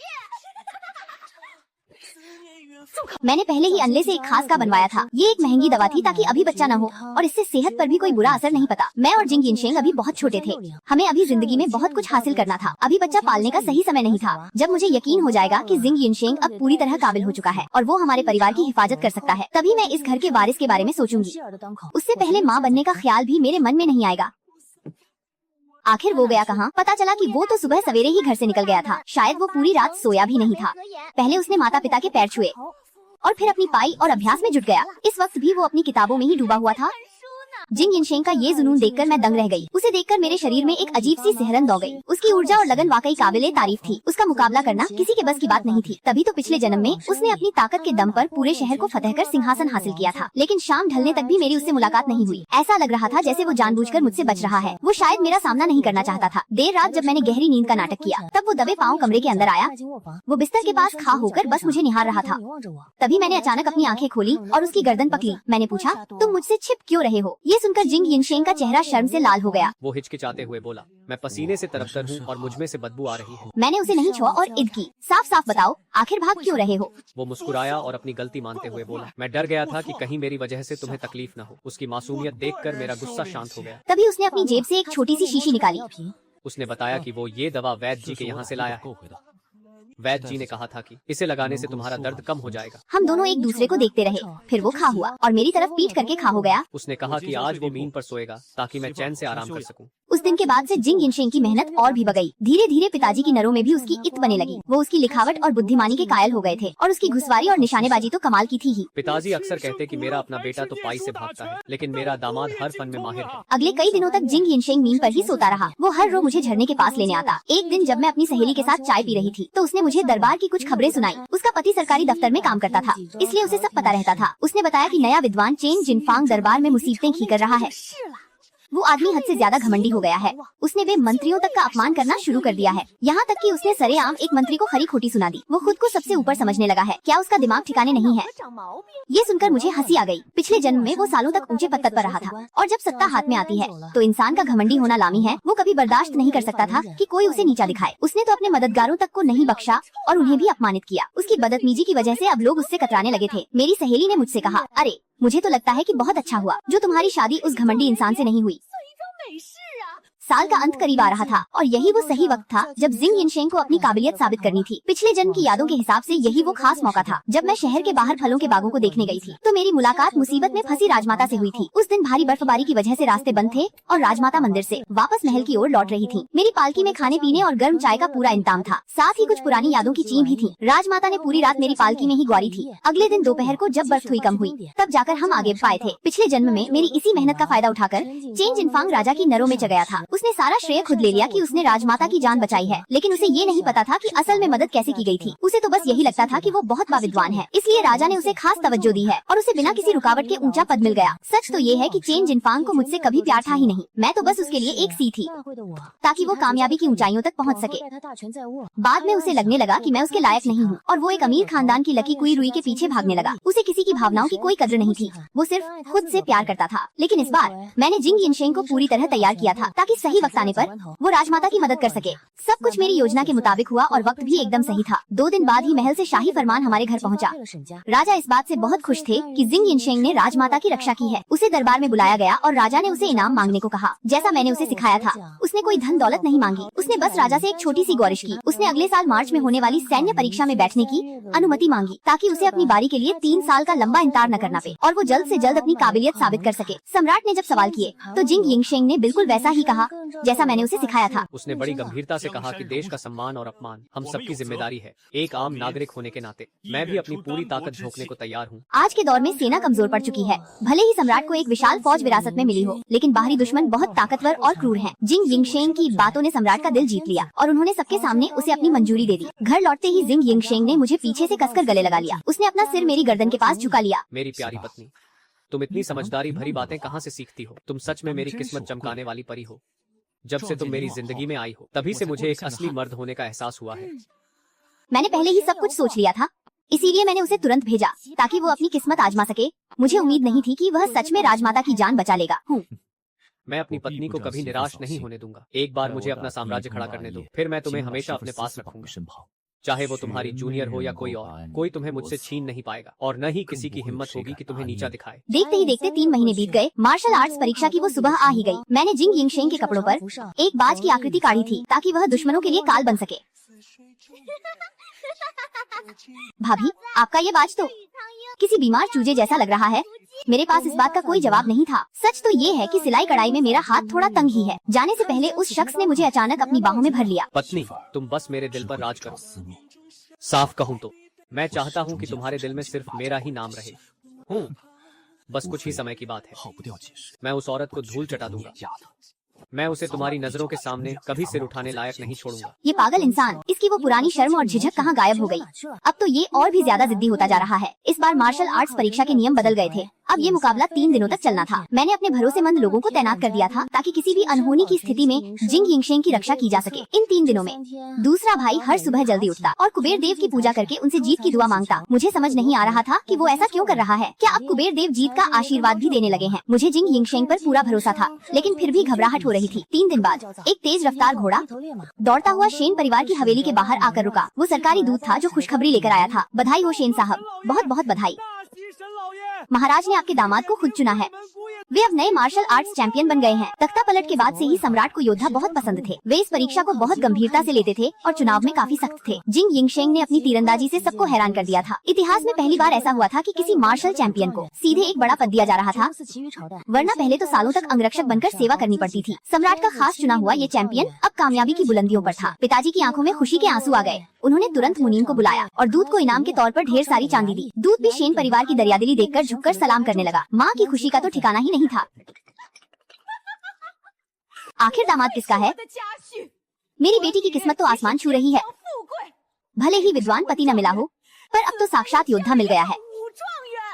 मैंने पहले ही अन्ले से एक खास का बनवाया था। ये एक महंगी दवा थी ताकि अभी बच्चा न हो और इससे सेहत पर भी कोई बुरा असर नहीं पता। मैं और जिंग यिनशेंग अभी बहुत छोटे थे। हमें अभी जिंदगी में बहुत कुछ हासिल करना था। अभी बच्चा पालने का सही समय नहीं था। जब मुझे यकीन हो जाएगा कि जिंग यिनशेंग अब पूरी तरह काबिल हो चुका है और वो हमारे परिवार की हिफाजत कर सकता है, तभी मैं इस घर के वारिस के बारे में सोचूंगी। उससे पहले माँ बनने का ख्याल भी मेरे मन में नहीं आएगा। आखिर वो गया कहाँ? पता चला कि वो तो सुबह सवेरे ही घर से निकल गया था। शायद वो पूरी रात सोया भी नहीं था। पहले उसने माता पिता के पैर छुए और फिर अपनी पाई और अभ्यास में जुट गया। इस वक्त भी वो अपनी किताबों में ही डूबा हुआ था। जिंग यिनशेंग का ये जुनून देखकर मैं दंग रह गई। उसे देखकर मेरे शरीर में एक अजीब सी सिहरन दौड़ गई। उसकी ऊर्जा और लगन वाकई काबिले तारीफ थी। उसका मुकाबला करना किसी के बस की बात नहीं थी। तभी तो पिछले जन्म में उसने अपनी ताकत के दम पर पूरे शहर को फतह कर सिंहासन हासिल किया था। लेकिन शाम ढलने तक भी मेरी उससे मुलाकात नहीं हुई। ऐसा लग रहा था जैसे वो जानबूझकर मुझसे बच रहा है। वो शायद मेरा सामना नहीं करना चाहता था। देर रात जब मैंने गहरी नींद का नाटक किया तब वो दबे पाँव कमरे के अंदर आया। वो बिस्तर के पास खा होकर बस मुझे निहार रहा था। तभी मैंने अचानक अपनी आंखें खोली और उसकी गर्दन पकड़ी। मैंने पूछा, तुम मुझसे छिप क्यों रहे हो? ये सुनकर जिंग यिनशेंग का चेहरा शर्म से लाल हो गया। वो हिचकिचाते हुए बोला, मैं पसीने से तरबतर हूँ और मुझ में से बदबू आ रही है। मैंने उसे नहीं छुआ और इद की, साफ साफ बताओ आखिर भाग क्यों रहे हो? वो मुस्कुराया और अपनी गलती मानते हुए बोला, मैं डर गया था कि कहीं मेरी वजह से तुम्हें तकलीफ न हो। उसकी मासूमियत देखकर मेरा गुस्सा शांत हो गया। तभी उसने अपनी जेब से एक छोटी सी शीशी निकाली। उसने बताया कि वो ये दवा वैद्य जी के यहाँ से लाया है। वैद्य जी ने कहा था कि इसे लगाने से तुम्हारा दर्द कम हो जाएगा। हम दोनों एक दूसरे को देखते रहे। फिर वो खा हुआ और मेरी तरफ पीट करके खा हो गया। उसने कहा कि आज वो मीन पर सोएगा ताकि मैं चैन से आराम कर सकूं। उस दिन के बाद से जिंग यिनशेंग की मेहनत और भी बढ़ गई। धीरे धीरे पिताजी की नरों में भी उसकी इत बने लगी। वो उसकी लिखावट और बुद्धिमानी के कायल हो गए थे और उसकी घुसवारी और निशानेबाजी तो कमाल की थी ही। पिताजी अक्सर कहते कि मेरा अपना बेटा तो पाई से भागता है, लेकिन मेरा दामाद हर फन में माहिर है। अगले कई दिनों तक जिंग यिनशेंग मीन पर ही सोता रहा। वो हर रोज मुझे झरने के पास लेने आता। एक दिन जब मैं अपनी सहेली के साथ चाय पी रही थी तो उसने मुझे दरबार की कुछ खबरें सुनाई। उसका पति सरकारी दफ्तर में काम करता था, इसलिए उसे सब पता रहता था। उसने बताया कि नया विद्वान चेन जिनफांग दरबार में मुसीबतें खी कर रहा है। वो आदमी हद से ज्यादा घमंडी हो गया है। उसने वे मंत्रियों तक का अपमान करना शुरू कर दिया है। यहाँ तक कि उसने सरेआम एक मंत्री को खरी खोटी सुना दी। वो खुद को सबसे ऊपर समझने लगा है। क्या उसका दिमाग ठिकाने नहीं है? ये सुनकर मुझे हंसी आ गई। पिछले जन्म में वो सालों तक ऊंचे पद पर रहा था और जब सत्ता हाथ में आती है तो इंसान का घमंडी होना लामी है। वो कभी बर्दाश्त नहीं कर सकता था कि कोई उसे नीचा दिखाए। उसने तो अपने मददगारों तक को नहीं बख्शा और उन्हें भी अपमानित किया। उसकी बदतमीजी की वजह से अब लोग उससे कतराने लगे थे। मेरी सहेली ने मुझसे कहा, अरे मुझे तो लगता है कि बहुत अच्छा हुआ जो तुम्हारी शादी उस घमंडी इंसान से नहीं हुई। साल का अंत करीब आ रहा था और यही वो सही वक्त था जब जिंग यिनशेंग को अपनी काबिलियत साबित करनी थी। पिछले जन्म की यादों के हिसाब से यही वो खास मौका था जब मैं शहर के बाहर फलों के बागों को देखने गई थी तो मेरी मुलाकात मुसीबत में फंसी राजमाता से हुई थी। उस दिन भारी बर्फबारी की वजह से रास्ते बंद थे और राजमाता मंदिर से वापस महल की ओर लौट रही थी। मेरी पालकी में खाने पीने और गर्म चाय का पूरा इंतजाम था। साथ ही कुछ पुरानी यादों की चीम भी थी। राजमाता ने पूरी रात मेरी पालकी में ही गुजारी थी। अगले दिन दोपहर को जब बर्फ हुई कम हुई तब जाकर हम आगे पाए थे। पिछले जन्म में मेरी इसी मेहनत का फायदा उठाकर चेन जिनफांग राजा की नरों में जगाया था। उसने सारा श्रेय खुद ले लिया कि उसने राजमाता की जान बचाई है, लेकिन उसे ये नहीं पता था कि असल में मदद कैसे की गई थी। उसे तो बस यही लगता था कि वो बहुत बाविद्वान है, इसलिए राजा ने उसे खास तवज्जो दी है और उसे बिना किसी रुकावट के ऊंचा पद मिल गया। सच तो ये है कि चेन जिनफांग को मुझसे कभी प्यार था ही नहीं। मैं तो बस उसके लिए एक सी थी ताकि वो कामयाबी की ऊंचाइयों तक पहुंच सके। बाद में उसे लगने लगा कि मैं उसके लायक नहीं हूँ और वो एक अमीर खानदान की लकी कुई रुई के पीछे भागने लगा। उसे किसी की भावनाओं की कोई कद्र नहीं थी। वो सिर्फ खुद से प्यार करता था। लेकिन इस बार मैंने जिंग यिनशेंग को पूरी तरह तैयार किया था ताकि सही वक्त आने पर वो राजमाता की मदद कर सके। सब कुछ मेरी योजना के मुताबिक हुआ और वक्त भी एकदम सही था। 2 दिन बाद ही महल से शाही फरमान हमारे घर पहुंचा। राजा इस बात से बहुत खुश थे कि जिंग यिनशेंग ने राजमाता की रक्षा की है। उसे दरबार में बुलाया गया और राजा ने उसे इनाम मांगने को कहा, जैसा मैंने उसे सिखाया था। उसने कोई धन दौलत नहीं मांगी, उसने बस राजा से एक छोटी सी गुजारिश की। उसने अगले साल मार्च में होने वाली सैन्य परीक्षा में बैठने की अनुमति मांगी ताकि उसे अपनी बारी के लिए 3 साल का लंबा इंतजार न करना पे और वो जल्द से जल्द अपनी काबिलियत साबित कर सके। सम्राट ने जब सवाल किए तो जिंग यिनशेंग ने बिल्कुल वैसा ही कहा जैसा मैंने उसे सिखाया था। उसने बड़ी गंभीरता से कहा कि देश का सम्मान और अपमान हम सबकी जिम्मेदारी है। एक आम नागरिक होने के नाते मैं भी अपनी पूरी ताकत झोंकने को तैयार हूँ। आज के दौर में सेना कमजोर पड़ चुकी है। भले ही सम्राट को एक विशाल फौज विरासत में मिली हो, लेकिन बाहरी दुश्मन बहुत ताकतवर और क्रूर हैं। जिंग यिनशेंग की बातों ने सम्राट का दिल जीत लिया और उन्होंने सबके सामने उसे अपनी मंजूरी दे दी। घर लौटते ही जिंग यिनशेंग ने मुझे पीछे से कसकर गले लगा लिया। उसने अपना सिर मेरी गर्दन के पास झुका लिया। मेरी प्यारी पत्नी, तुम इतनी समझदारी भरी बातें कहाँ से सीखती हो? तुम सच में मेरी किस्मत चमकाने वाली परी हो। जब से तुम मेरी जिंदगी में आई हो तभी से मुझे एक असली मर्द होने का एहसास हुआ है। मैंने पहले ही सब कुछ सोच लिया था, इसीलिए मैंने उसे तुरंत भेजा ताकि वो अपनी किस्मत आजमा सके। मुझे उम्मीद नहीं थी कि वह सच में राजमाता की जान बचा लेगा। मैं अपनी पत्नी को कभी निराश नहीं होने दूंगा। एक बार मुझे अपना साम्राज्य खड़ा करने दो, फिर मैं तुम्हें हमेशा अपने पास रखूंगा। चाहे वो तुम्हारी जूनियर हो या कोई और, कोई तुम्हें मुझसे छीन नहीं पाएगा और न ही किसी की हिम्मत होगी कि तुम्हें नीचा दिखाए। देखते ही देखते 3 महीने बीत गए। मार्शल आर्ट्स परीक्षा की वो सुबह आ ही गई। मैंने जिंग यिनशेंग के कपड़ों पर एक बाज की आकृति काढ़ी थी ताकि वह दुश्मनों के लिए काल बन सके। भाभी, आपका ये बाज तो किसी बीमार चूजे जैसा लग रहा है। मेरे पास इस बात का कोई जवाब नहीं था। सच तो ये है कि सिलाई कढ़ाई में मेरा हाथ थोड़ा तंग ही है। जाने से पहले उस शख्स ने मुझे अचानक अपनी बाहों में भर लिया। पत्नी, तुम बस मेरे दिल पर राज करो। साफ कहूँ तो मैं चाहता हूँ कि तुम्हारे दिल में सिर्फ मेरा ही नाम रहे। हूँ, बस कुछ ही समय की बात है। मैं उस औरत को धूल चटा दूंगा। मैं उसे तुम्हारी नजरों के सामने कभी सिर उठाने लायक नहीं छोड़ूंगा। ये पागल इंसान, इसकी वो पुरानी शर्म और झिझक कहाँ गायब हो गई? अब तो ये और भी ज्यादा जिद्दी होता जा रहा है। इस बार मार्शल आर्ट्स परीक्षा के नियम बदल गए थे। अब ये मुकाबला 3 दिनों तक चलना था। मैंने अपने भरोसेमंद लोगों को तैनात कर दिया था ताकि किसी भी अनहोनी की स्थिति में जिंग यिनशेंग की रक्षा की जा सके। इन 3 दिनों में दूसरा भाई हर सुबह जल्दी उठता और कुबेर देव की पूजा करके उनसे जीत की दुआ मांगता। मुझे समझ नहीं आ रहा था कि वो ऐसा क्यों कर रहा है। क्या अब कुबेर देव जीत का आशीर्वाद भी देने लगे हैं? मुझे जिंग यिनशेंग पर पूरा भरोसा था, लेकिन फिर भी घबराहट हो रही थी। 3 दिन बाद एक तेज रफ्तार घोड़ा दौड़ता हुआ शेन परिवार की हवेली के बाहर आकर रुका। वो सरकारी दूत था जो खुशखबरी लेकर आया था। बधाई हो शेन साहब, बहुत बहुत बधाई। महाराज ने आपके दामाद को खुद चुना है। वे अब नए मार्शल आर्ट्स चैंपियन बन गए हैं। तख्ता पलट के बाद से ही सम्राट को योद्धा बहुत पसंद थे। वे इस परीक्षा को बहुत गंभीरता से लेते थे और चुनाव में काफी सख्त थे। जिंग यिनशेंग ने अपनी तीरंदाजी से सबको हैरान कर दिया था। इतिहास में पहली बार ऐसा हुआ था कि किसी मार्शल चैंपियन को सीधे एक बड़ा पद दिया जा रहा था, वरना पहले तो सालों तक अंगरक्षक बनकर सेवा करनी पड़ती थी। सम्राट का खास चुना हुआ ये चैंपियन अब कामयाबी की बुलंदियों पर था। पिताजी की आंखों में खुशी के आंसू आ गए। उन्होंने तुरंत मुनीम को बुलाया और दूत को इनाम के तौर पर ढेर सारी चांदी दी। दूत भी शेन परिवार की दरियादिली देखकर झुककर सलाम करने लगा। माँ की खुशी का तो ठिकाना ही नहीं था। आखिर दामाद किसका है? मेरी बेटी की किस्मत तो आसमान छू रही है। भले ही विद्वान पति न मिला हो, पर अब तो साक्षात योद्धा मिल गया है।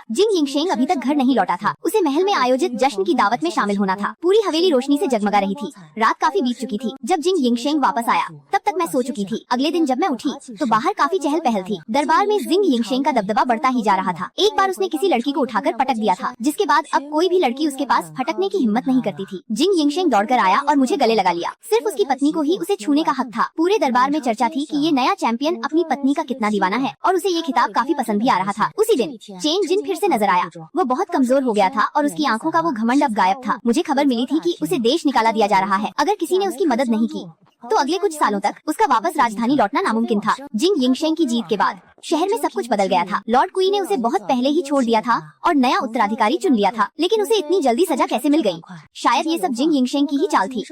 जिंग यिनशेंग अभी तक घर नहीं लौटा था। उसे महल में आयोजित जश्न की दावत में शामिल होना था। पूरी हवेली रोशनी से जगमगा रही थी। रात काफी बीत चुकी थी। जब जिंग यिनशेंग वापस आया तब तक मैं सो चुकी थी। अगले दिन जब मैं उठी तो बाहर काफी चहल पहल थी। दरबार में जिंग यिनशेंग का दबदबा बढ़ता ही जा रहा था। एक बार उसने किसी लड़की को उठाकर पटक दिया था, जिसके बाद अब कोई भी लड़की उसके पास फटकने की हिम्मत नहीं करती थी। जिंग यिनशेंग दौड़कर आया और मुझे गले लगा लिया। सिर्फ उसकी पत्नी को ही उसे छूने का हक था। पूरे दरबार में चर्चा थी कि ये नया चैंपियन अपनी पत्नी का कितना दीवाना है और उसे ये खिताब काफी पसंद भी आ रहा था। उसी दिन चेन जिन फिर से नजर आया। वो बहुत कमजोर हो गया था और उसकी आंखों का वो घमंड अब गायब था। मुझे खबर मिली थी कि उसे देश निकाला दिया जा रहा है। अगर किसी ने उसकी मदद नहीं की तो अगले कुछ सालों तक उसका वापस राजधानी लौटना नामुमकिन था। जिंग यिनशेंग की जीत के बाद शहर में सब कुछ बदल गया था। लॉर्ड कुई ने उसे बहुत पहले ही छोड़ दिया था और नया उत्तराधिकारी चुन लिया था, लेकिन उसे इतनी जल्दी सजा कैसे मिल गई? शायद ये सब जिंग यिनशेंग की ही चाल थी।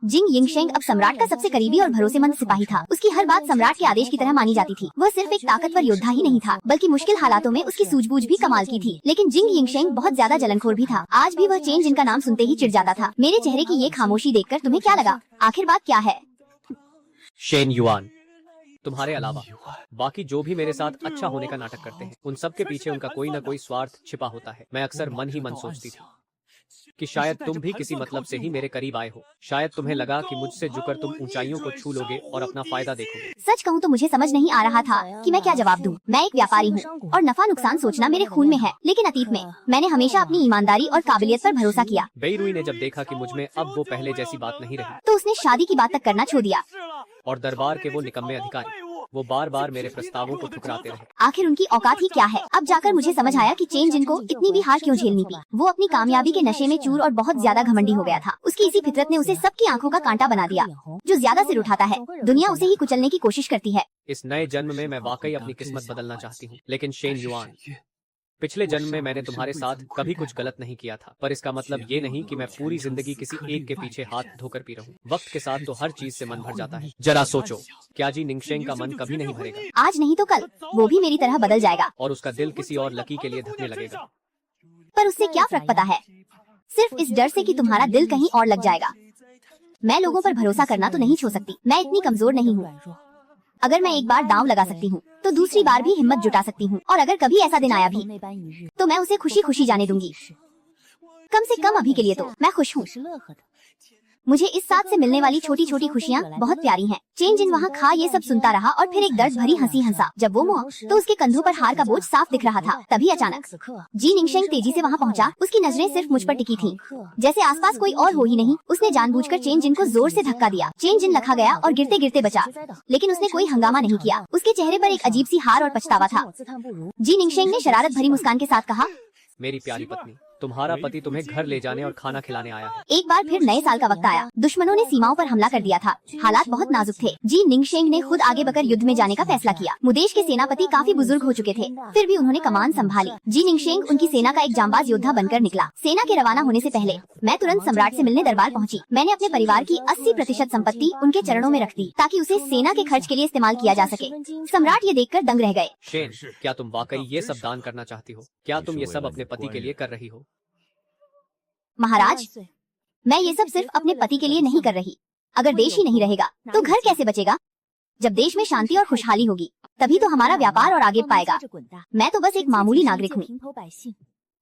जिंग यिनशेंग अब सम्राट का सबसे करीबी और भरोसेमंद सिपाही था। उसकी हर बात सम्राट के आदेश की तरह मानी जाती थी। वह सिर्फ एक ताकतवर योद्धा ही नहीं था, बल्कि मुश्किल हालातों में उसकी सूझबूझ भी कमाल की थी। लेकिन जिंग यिनशेंग बहुत ज्यादा जलनखोर भी था। आज भी वह चेन जिनका नाम सुनते ही चिढ़ जाता था। मेरे चेहरे की ये खामोशी देखकर तुम्हें क्या लगा? आखिर बात क्या है? शेन युआन, तुम्हारे अलावा बाकी जो भी मेरे साथ अच्छा होने का नाटक करते हैं, उन सब के पीछे उनका कोई न कोई स्वार्थ छिपा होता है। मैं अक्सर मन ही मन सोचती थी कि शायद तुम भी किसी मतलब से ही मेरे करीब आए हो। शायद तुम्हें लगा कि मुझसे झुककर तुम ऊंचाइयों को छू लोगे और अपना फायदा देखोगे। सच कहूँ तो मुझे समझ नहीं आ रहा था कि मैं क्या जवाब दूं। मैं एक व्यापारी हूँ और नफा नुकसान सोचना मेरे खून में है, लेकिन अतीत में मैंने हमेशा अपनी ईमानदारी और काबिलियत पर भरोसा किया। बेईरुई ने जब देखा कि मुझ में अब वो पहले जैसी बात नहीं रही, तो उसने शादी की बात तक करना छोड़ दिया। और दरबार के वो निकम्मे अधिकारी वो बार बार मेरे प्रस्तावों को ठुकराते रहे। आखिर उनकी औकात ही क्या है। अब जाकर मुझे समझ आया कि चेन जिनको इतनी भी हार क्यों झेलनी पड़ी। वो अपनी कामयाबी के नशे में चूर और बहुत ज्यादा घमंडी हो गया था। उसकी इसी फितरत ने उसे सबकी आंखों का कांटा बना दिया। जो ज्यादा सिर उठाता है दुनिया उसे ही कुचलने की कोशिश करती है। इस नए जन्म में मैं वाकई अपनी किस्मत बदलना चाहती हूँ, लेकिन शेन युआन, पिछले जन्म में मैंने तुम्हारे साथ कभी कुछ गलत नहीं किया था, पर इसका मतलब ये नहीं कि मैं पूरी जिंदगी किसी एक के पीछे हाथ धोकर पी रहूं। वक्त के साथ तो हर चीज से मन भर जाता है। जरा सोचो, क्या जी निंगशेंग का मन कभी नहीं भरेगा? आज नहीं तो कल वो भी मेरी तरह बदल जाएगा और उसका दिल किसी और लकी के लिए धकने लगेगा। पर उससे क्या फर्क पता है, सिर्फ इस डर से कि तुम्हारा दिल कहीं और लग जाएगा। मैं लोगों पर भरोसा करना तो नहीं छोड़ सकती। मैं इतनी कमजोर नहीं हूँ। अगर मैं एक बार दांव लगा सकती हूँ तो दूसरी बार भी हिम्मत जुटा सकती हूँ। और अगर कभी ऐसा दिन आया भी तो मैं उसे खुशी खुशी जाने दूंगी। कम से कम अभी के लिए तो मैं खुश हूँ। मुझे इस साथ से मिलने वाली छोटी छोटी खुशियाँ बहुत प्यारी हैं। चेन जिन वहाँ खा ये सब सुनता रहा और फिर एक दर्द भरी हंसी हंसा। जब वो मुआ तो उसके कंधों पर हार का बोझ साफ दिख रहा था। तभी अचानक जी निंगशेंग तेजी से वहाँ पहुँचा। उसकी नजरें सिर्फ मुझ पर टिकी थीं, जैसे आसपास कोई और हो ही नहीं। उसने जानबूझकर चेन जिन को जोर से धक्का दिया। चेन जिन लखा गया और गिरते गिरते बचा, लेकिन उसने कोई हंगामा नहीं किया। उसके चेहरे पर एक अजीब सी हार और पछतावा था। जी निंगशेंग ने शरारत भरी मुस्कान के साथ कहा, मेरी प्यारी पत्नी, तुम्हारा पति तुम्हें घर ले जाने और खाना खिलाने आया है। एक बार फिर नए साल का वक्त आया। दुश्मनों ने सीमाओं पर हमला कर दिया था। हालात बहुत नाजुक थे। जी निंगशेंग ने खुद आगे बढ़कर युद्ध में जाने का फैसला किया। मुदेश के सेनापति काफी बुजुर्ग हो चुके थे, फिर भी उन्होंने कमान संभाली। जी निंगशेंग उनकी सेना का एक जांबाज योद्धा बनकर निकला। सेना के रवाना होने से पहले मैं तुरंत सम्राट से मिलने दरबार पहुंची। मैंने अपने परिवार की 80% संपत्ति उनके चरणों में रख दी ताकि उसे सेना के खर्च के लिए इस्तेमाल किया जा सके। सम्राट ये देखकर दंग रह गए। शेन, क्या तुम वाकई ये सब दान करना चाहती हो? क्या तुम ये सब अपने पति के लिए कर रही हो? महाराज, मैं ये सब सिर्फ अपने पति के लिए नहीं कर रही। अगर देश ही नहीं रहेगा तो घर कैसे बचेगा? जब देश में शांति और खुशहाली होगी तभी तो हमारा व्यापार और आगे पाएगा। मैं तो बस एक मामूली नागरिक हूँ,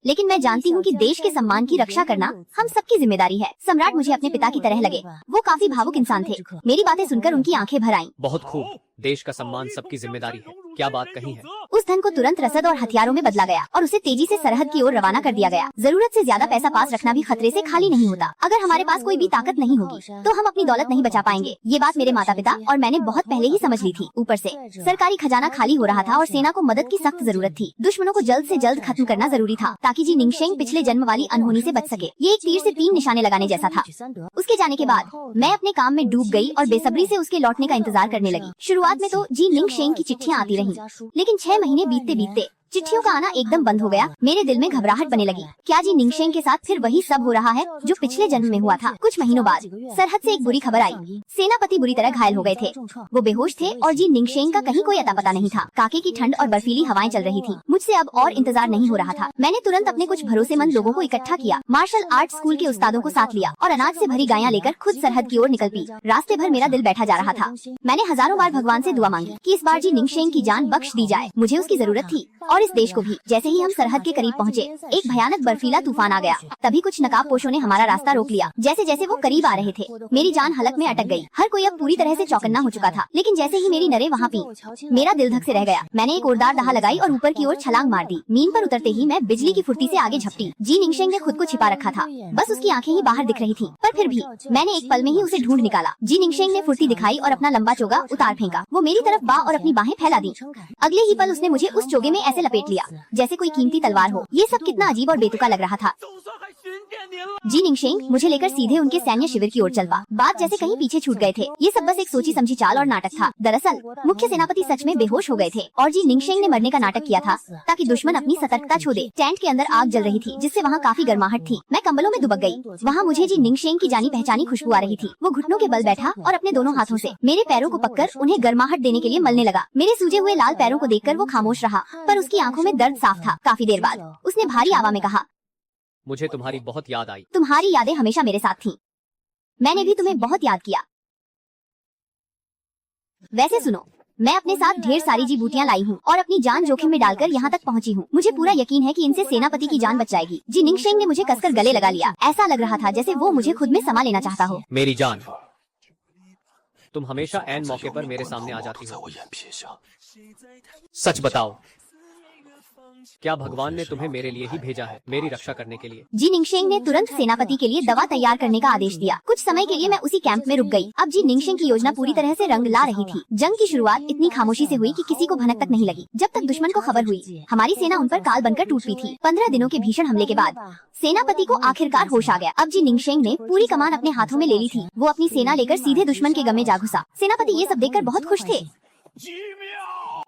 लेकिन मैं जानती हूँ कि देश के सम्मान की रक्षा करना हम सबकी जिम्मेदारी है। सम्राट मुझे अपने पिता की तरह लगे। वो काफी भावुक इंसान थे। मेरी बातें सुनकर उनकी आंखें भर आईं। बहुत खूब, देश का सम्मान सबकी जिम्मेदारी है। क्या बात कही है? उस धन को तुरंत रसद और हथियारों में बदला गया और उसे तेजी से सरहद की ओर रवाना कर दिया गया। जरूरत से ज्यादा पैसा पास रखना भी खतरे से खाली नहीं होता। अगर हमारे पास कोई भी ताकत नहीं होगी तो हम अपनी दौलत नहीं बचा पाएंगे। ये बात मेरे माता पिता और मैंने बहुत पहले ही समझ ली थी। ऊपर से सरकारी खजाना खाली हो रहा था और सेना को मदद की सख्त जरूरत थी। दुश्मनों को जल्द से जल्द खत्म करना जरूरी था ताकि जी निंगशेंग पिछले जन्म वाली अनहोनी से बच सके। ये एक तीर से 3 निशाने लगाने जैसा था। उसके जाने के बाद मैं अपने काम में डूब गई और बेसब्री से उसके लौटने का इंतजार करने लगी। शुरुआत में तो जी निंगशेंग की चिट्ठियां आती रहीं, लेकिन 6 महीने बीतते बीतते चिट्ठियों का आना एकदम बंद हो गया। मेरे दिल में घबराहट बने लगी। क्या जी निंगशेंग के साथ फिर वही सब हो रहा है जो पिछले जन्म में हुआ था? कुछ महीनों बाद सरहद से एक बुरी खबर आई। सेनापति बुरी तरह घायल हो गए थे। वो बेहोश थे और जी निंगशेंग का कहीं कोई अता पता नहीं था। काके की ठंड और बर्फीली हवाएं चल रही थी। मुझसे अब और इंतजार नहीं हो रहा था। मैंने तुरंत अपने कुछ भरोसेमंद लोगों को इकट्ठा किया, मार्शल आर्ट स्कूल के उस्तादों को साथ लिया और अनाज से भरी गायें लेकर खुद सरहद की ओर निकल पी। रास्ते भर मेरा दिल बैठा जा रहा था। मैंने हजारों बार भगवान से दुआ मांगी कि इस बार जी निंगशेंग की जान बख्श दी जाए। मुझे उसकी जरूरत थी और इस देश को भी। जैसे ही हम सरहद के करीब पहुँचे एक भयानक बर्फीला तूफान आ गया। तभी कुछ नकाबपोशों ने हमारा रास्ता रोक लिया। जैसे जैसे वो करीब आ रहे थे मेरी जान हलक में अटक गई। हर कोई अब पूरी तरह से चौकन्ना हो चुका था, लेकिन जैसे ही मेरी नरें वहाँ पी मेरा दिल धक से रह गया। मैंने एक ओरदार दहा लगाई और ऊपर की ओर छलांग मार दी। मीन पर उतरते ही मैं बिजली की फुर्ती से आगे झपटी। जी निंगशेंग ने खुद को छिपा रखा था, बस उसकी आंखें ही बाहर दिख रही थी, पर फिर भी मैंने एक पल में ही उसे ढूंढ निकाला। जी निंगशेंग ने फुर्ती दिखाई और अपना लंबा चोगा उतार फेंका। वो मेरी तरफ बा और अपनी बाहें फैला दी। अगले ही पल उसने मुझे उस चोगे में ऐसे लपेट लिया जैसे कोई कीमती तलवार हो। ये सब कितना अजीब और बेतुका लग रहा था। जी निंगशेंग मुझे लेकर सीधे उनके सैन्य शिविर की ओर चल पा। बात जैसे कहीं पीछे छूट गए थे। ये सब बस एक सोची समझी चाल और नाटक था। दरअसल मुख्य सेनापति सच में बेहोश हो गए थे और जी निंगशेंग ने मरने का नाटक किया था ताकि दुश्मन अपनी सतर्कता छो दे। टेंट के अंदर आग जल रही थी जिससे वहाँ काफी गर्माहट थी। मैं कंबलों में दुबक गई। वहाँ मुझे जी निंगशेंग की जानी पहचानी खुशबू आ रही थी। वो घुटनों के बल बैठा और अपने दोनों हाथों से मेरे पैरों को पककर उन्हें गर्माहट देने के लिए मलने लगा। मेरे सूजे हुए लाल पैरों को देखकर वो खामोश रहा, पर उसकी आंखों में दर्द साफ था। काफी देर बाद उसने भारी आवाज में कहा, मुझे तुम्हारी बहुत याद आई। तुम्हारी यादें हमेशा मेरे साथ थीं। मैंने भी तुम्हें बहुत याद किया। वैसे सुनो, मैं अपने साथ ढेर सारी जी बूटियाँ लाई हूँ और अपनी जान जोखिम में डालकर यहाँ तक पहुँची हूँ। मुझे पूरा यकीन है कि इनसे सेनापति की जान बच जाएगी। जी निंगशेंग ने मुझे कसकर गले लगा लिया। ऐसा लग रहा था जैसे वो मुझे खुद में समा लेना चाहता हो। मेरी जान, तुम हमेशा ऐन मौके पर मेरे सामने आ जाती हो। सच बताओ, क्या भगवान ने तुम्हें मेरे लिए ही भेजा है, मेरी रक्षा करने के लिए? जी निंगशेंग ने तुरंत सेनापति के लिए दवा तैयार करने का आदेश दिया। कुछ समय के लिए मैं उसी कैंप में रुक गई। अब जी निंगशेंग की योजना पूरी तरह से रंग ला रही थी। जंग की शुरुआत इतनी खामोशी से हुई कि किसी को भनक तक नहीं लगी। जब तक दुश्मन को खबर हुई, हमारी सेना उन पर काल बनकर टूट रही थी। 15 दिनों के भीषण हमले के बाद सेनापति को आखिरकार होश आ गया। अब जी निंगशेंग ने पूरी कमान अपने हाथों में ले ली थी। वो अपनी सेना लेकर सीधे दुश्मन के गम में जा घुसा। सेनापति ये सब देखकर बहुत खुश थे।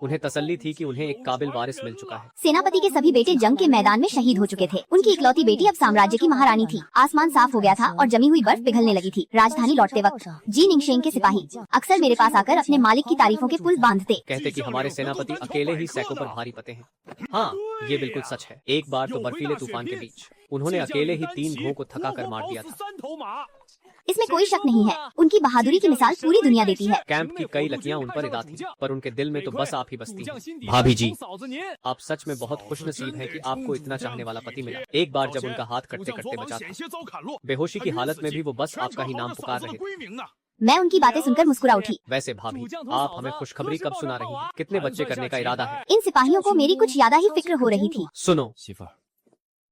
उन्हें तसल्ली थी कि उन्हें एक काबिल वारिस मिल चुका है। सेनापति के सभी बेटे जंग के मैदान में शहीद हो चुके थे। उनकी इकलौती बेटी अब साम्राज्य की महारानी थी। आसमान साफ हो गया था और जमी हुई बर्फ पिघलने लगी थी। राजधानी लौटते वक्त जी निंगशेंग के सिपाही अक्सर मेरे पास आकर अपने मालिक की तारीफों के पुल बांधते। कहते कि हमारे सेनापति अकेले ही सैकों पर भारी पते हैं। हाँ, ये बिल्कुल सच है। एक बार तो बर्फीले तूफान के बीच उन्होंने अकेले ही 3 घों को थका कर मार दिया था। इसमें कोई शक नहीं है। उनकी बहादुरी की मिसाल पूरी दुनिया देती है। कैंप की कई लड़कियां उन पर इदा थी, पर उनके दिल में तो बस आप ही बसती हैं। भाभी जी, आप सच में बहुत खुशनसीब हैं कि आपको इतना चाहने वाला पति मिला। एक बार जब उनका हाथ कटते कटते बचा था, बेहोशी की हालत में भी वो बस आपका ही नाम पुकार रहे थे। मैं उनकी बातें सुनकर मुस्कुरा उठी। वैसे भाभी, आप हमें खुशखबरी कब सुना रही हैं? कितने बच्चे करने का इरादा है? इन सिपाहियों को मेरी कुछ ज्यादा ही फिक्र हो रही थी। सुनो,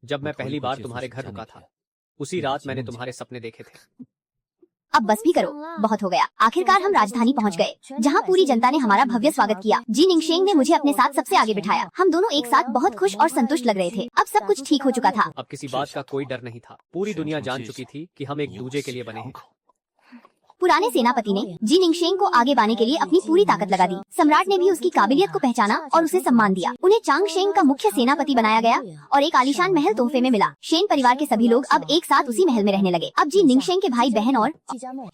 जब मैं पहली बार तुम्हारे घर रुका था, उसी रात मैंने तुम्हारे सपने देखे थे। अब बस भी करो, बहुत हो गया। आखिरकार हम राजधानी पहुंच गए, जहां पूरी जनता ने हमारा भव्य स्वागत किया। जी निंगशेंग ने मुझे अपने साथ सबसे आगे बिठाया। हम दोनों एक साथ बहुत खुश और संतुष्ट लग रहे थे। अब सब कुछ ठीक हो चुका था। अब किसी बात का कोई डर नहीं था। पूरी दुनिया जान चुकी थी कि हम एक दूजे के लिए बने हैं। पुराने सेनापति ने जी निंगशेंग को आगे बाने के लिए अपनी पूरी ताकत लगा दी। सम्राट ने भी उसकी काबिलियत को पहचाना और उसे सम्मान दिया। उन्हें चांगशेंग का मुख्य सेनापति बनाया गया और एक आलीशान महल तोहफे में मिला। शेन परिवार के सभी लोग अब एक साथ उसी महल में रहने लगे। अब जी निंगशेंग के भाई बहन और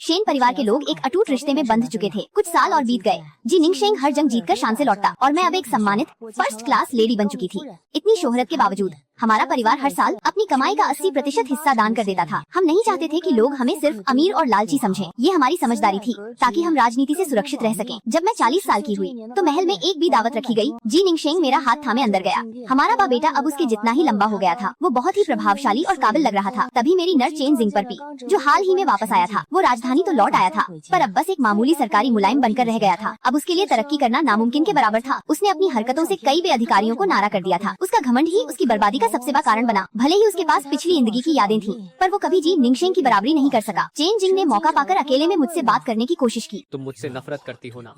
शेन परिवार के लोग एक अटूट रिश्ते में बंध चुके थे। कुछ साल और बीत गए। जी निंगशेंग हर जंग जीतकर शान से लौटता और मैं अब एक सम्मानित फर्स्ट क्लास लेडी बन चुकी थी। इतनी शोहरत के बावजूद हमारा परिवार हर साल अपनी कमाई का 80% हिस्सा दान कर देता था। हम नहीं चाहते थे कि लोग हमें सिर्फ अमीर और लालची समझें। ये हमारी समझदारी थी ताकि हम राजनीति से सुरक्षित रह सकें। जब मैं 40 साल की हुई तो महल में एक भी दावत रखी गई। जी निंगशेंग मेरा हाथ थामे अंदर गया। हमारा बा बेटा अब उसके जितना ही लंबा हो गया था। वो बहुत ही प्रभावशाली और काबिल लग रहा था। तभी मेरी नर चेन जिंगपरपी, जो हाल ही में वापस आया था, वो राजधानी तो लौट आया था, पर अब बस एक मामूली सरकारी मुलायम बनकर रह गया था। अब उसके लिए तरक्की करना नामुमकिन के बराबर था। उसने अपनी हरकतों से कई बे अधिकारियों को नारा कर दिया था। उसका घमंड ही उसकी बर्बादी का सबसे बड़ा कारण बना। भले ही उसके पास पिछली जिंदगी की यादें थीं, पर वो कभी जी निंगशेंग की बराबरी नहीं कर सका। चेन जिंग ने मौका पाकर अकेले में मुझसे बात करने की कोशिश की। तुम मुझसे नफरत करती हो ना?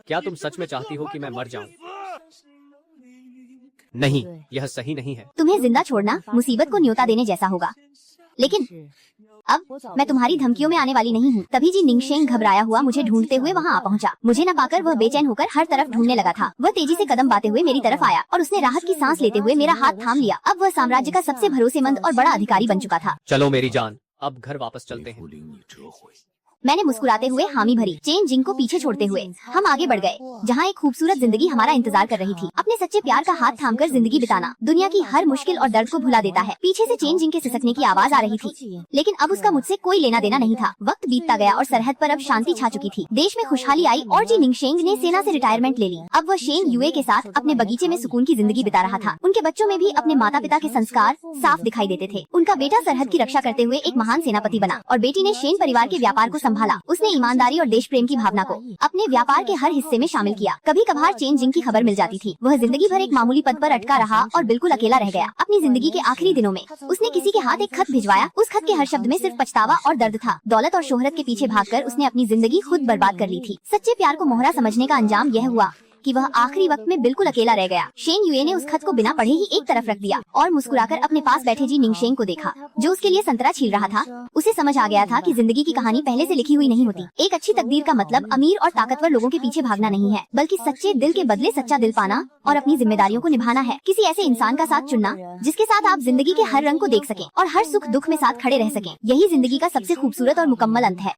क्या तुम सच में चाहती हो कि मैं मर जाऊं? नहीं, यह सही नहीं है। तुम्हें जिंदा छोड़ना मुसीबत को न्योता देने जैसा होगा, लेकिन अब मैं तुम्हारी धमकियों में आने वाली नहीं हूँ। तभी जी निंगशेंग घबराया हुआ मुझे ढूंढते हुए वहाँ आ पहुँचा। मुझे न पाकर वह बेचैन होकर हर तरफ ढूंढने लगा था। वह तेजी से कदम बाते हुए मेरी तरफ आया और उसने राहत की सांस लेते हुए मेरा हाथ थाम लिया। अब वह साम्राज्य का सबसे भरोसेमंद और बड़ा अधिकारी बन चुका था। चलो मेरी जान, अब घर वापस चलते हैं। मैंने मुस्कुराते हुए हामी भरी। चेन जिंग को पीछे छोड़ते हुए हम आगे बढ़ गए, जहाँ एक खूबसूरत जिंदगी हमारा इंतजार कर रही थी। अपने सच्चे प्यार का हाथ थामकर जिंदगी बिताना दुनिया की हर मुश्किल और दर्द को भुला देता है। पीछे से चेन जिंग के सिसकने की आवाज आ रही थी, लेकिन अब उसका मुझसे कोई लेना देना नहीं था। वक्त बीतता गया और सरहद पर अब शांति छा चुकी थी। देश में खुशहाली आई और जी निंगशेंग ने सेना से रिटायरमेंट ले ली। अब वह शेन युए के साथ अपने बगीचे में सुकून की जिंदगी बिता रहा था। उनके बच्चों में भी अपने माता पिता के संस्कार साफ दिखाई देते थे। उनका बेटा सरहद की रक्षा करते हुए एक महान सेनापति बना और बेटी ने शेन परिवार के व्यापार को संभाला। उसने ईमानदारी और देश प्रेम की भावना को अपने व्यापार के हर हिस्से में शामिल किया। कभी कभार चेन जिंग की खबर मिल जाती थी। वह जिंदगी भर एक मामूली पद पर अटका रहा और बिल्कुल अकेला रह गया। अपनी जिंदगी के आखिरी दिनों में उसने किसी के हाथ एक खत भिजवाया। उस खत के हर शब्द में सिर्फ पछतावा और दर्द था। दौलत और शोहरत के पीछे भागकर उसने अपनी जिंदगी खुद बर्बाद कर ली थी। सच्चे प्यार को मोहरा समझने का अंजाम यह हुआ कि वह आखिरी वक्त में बिल्कुल अकेला रह गया। शेन युए ने उस खत को बिना पढ़े ही एक तरफ रख दिया और मुस्कुराकर अपने पास बैठे जी निंगशेंग को देखा, जो उसके लिए संतरा छील रहा था। उसे समझ आ गया था कि जिंदगी की कहानी पहले से लिखी हुई नहीं होती। एक अच्छी तकदीर का मतलब अमीर और ताकतवर लोगों के पीछे भागना नहीं है, बल्कि सच्चे दिल के बदले सच्चा दिल पाना और अपनी जिम्मेदारियों को निभाना है। किसी ऐसे इंसान का साथ चुनना जिसके साथ आप जिंदगी के हर रंग को देख सकें और हर सुख दुख में साथ खड़े रह सकें। यही जिंदगी का सबसे खूबसूरत और मुकम्मल अंत है।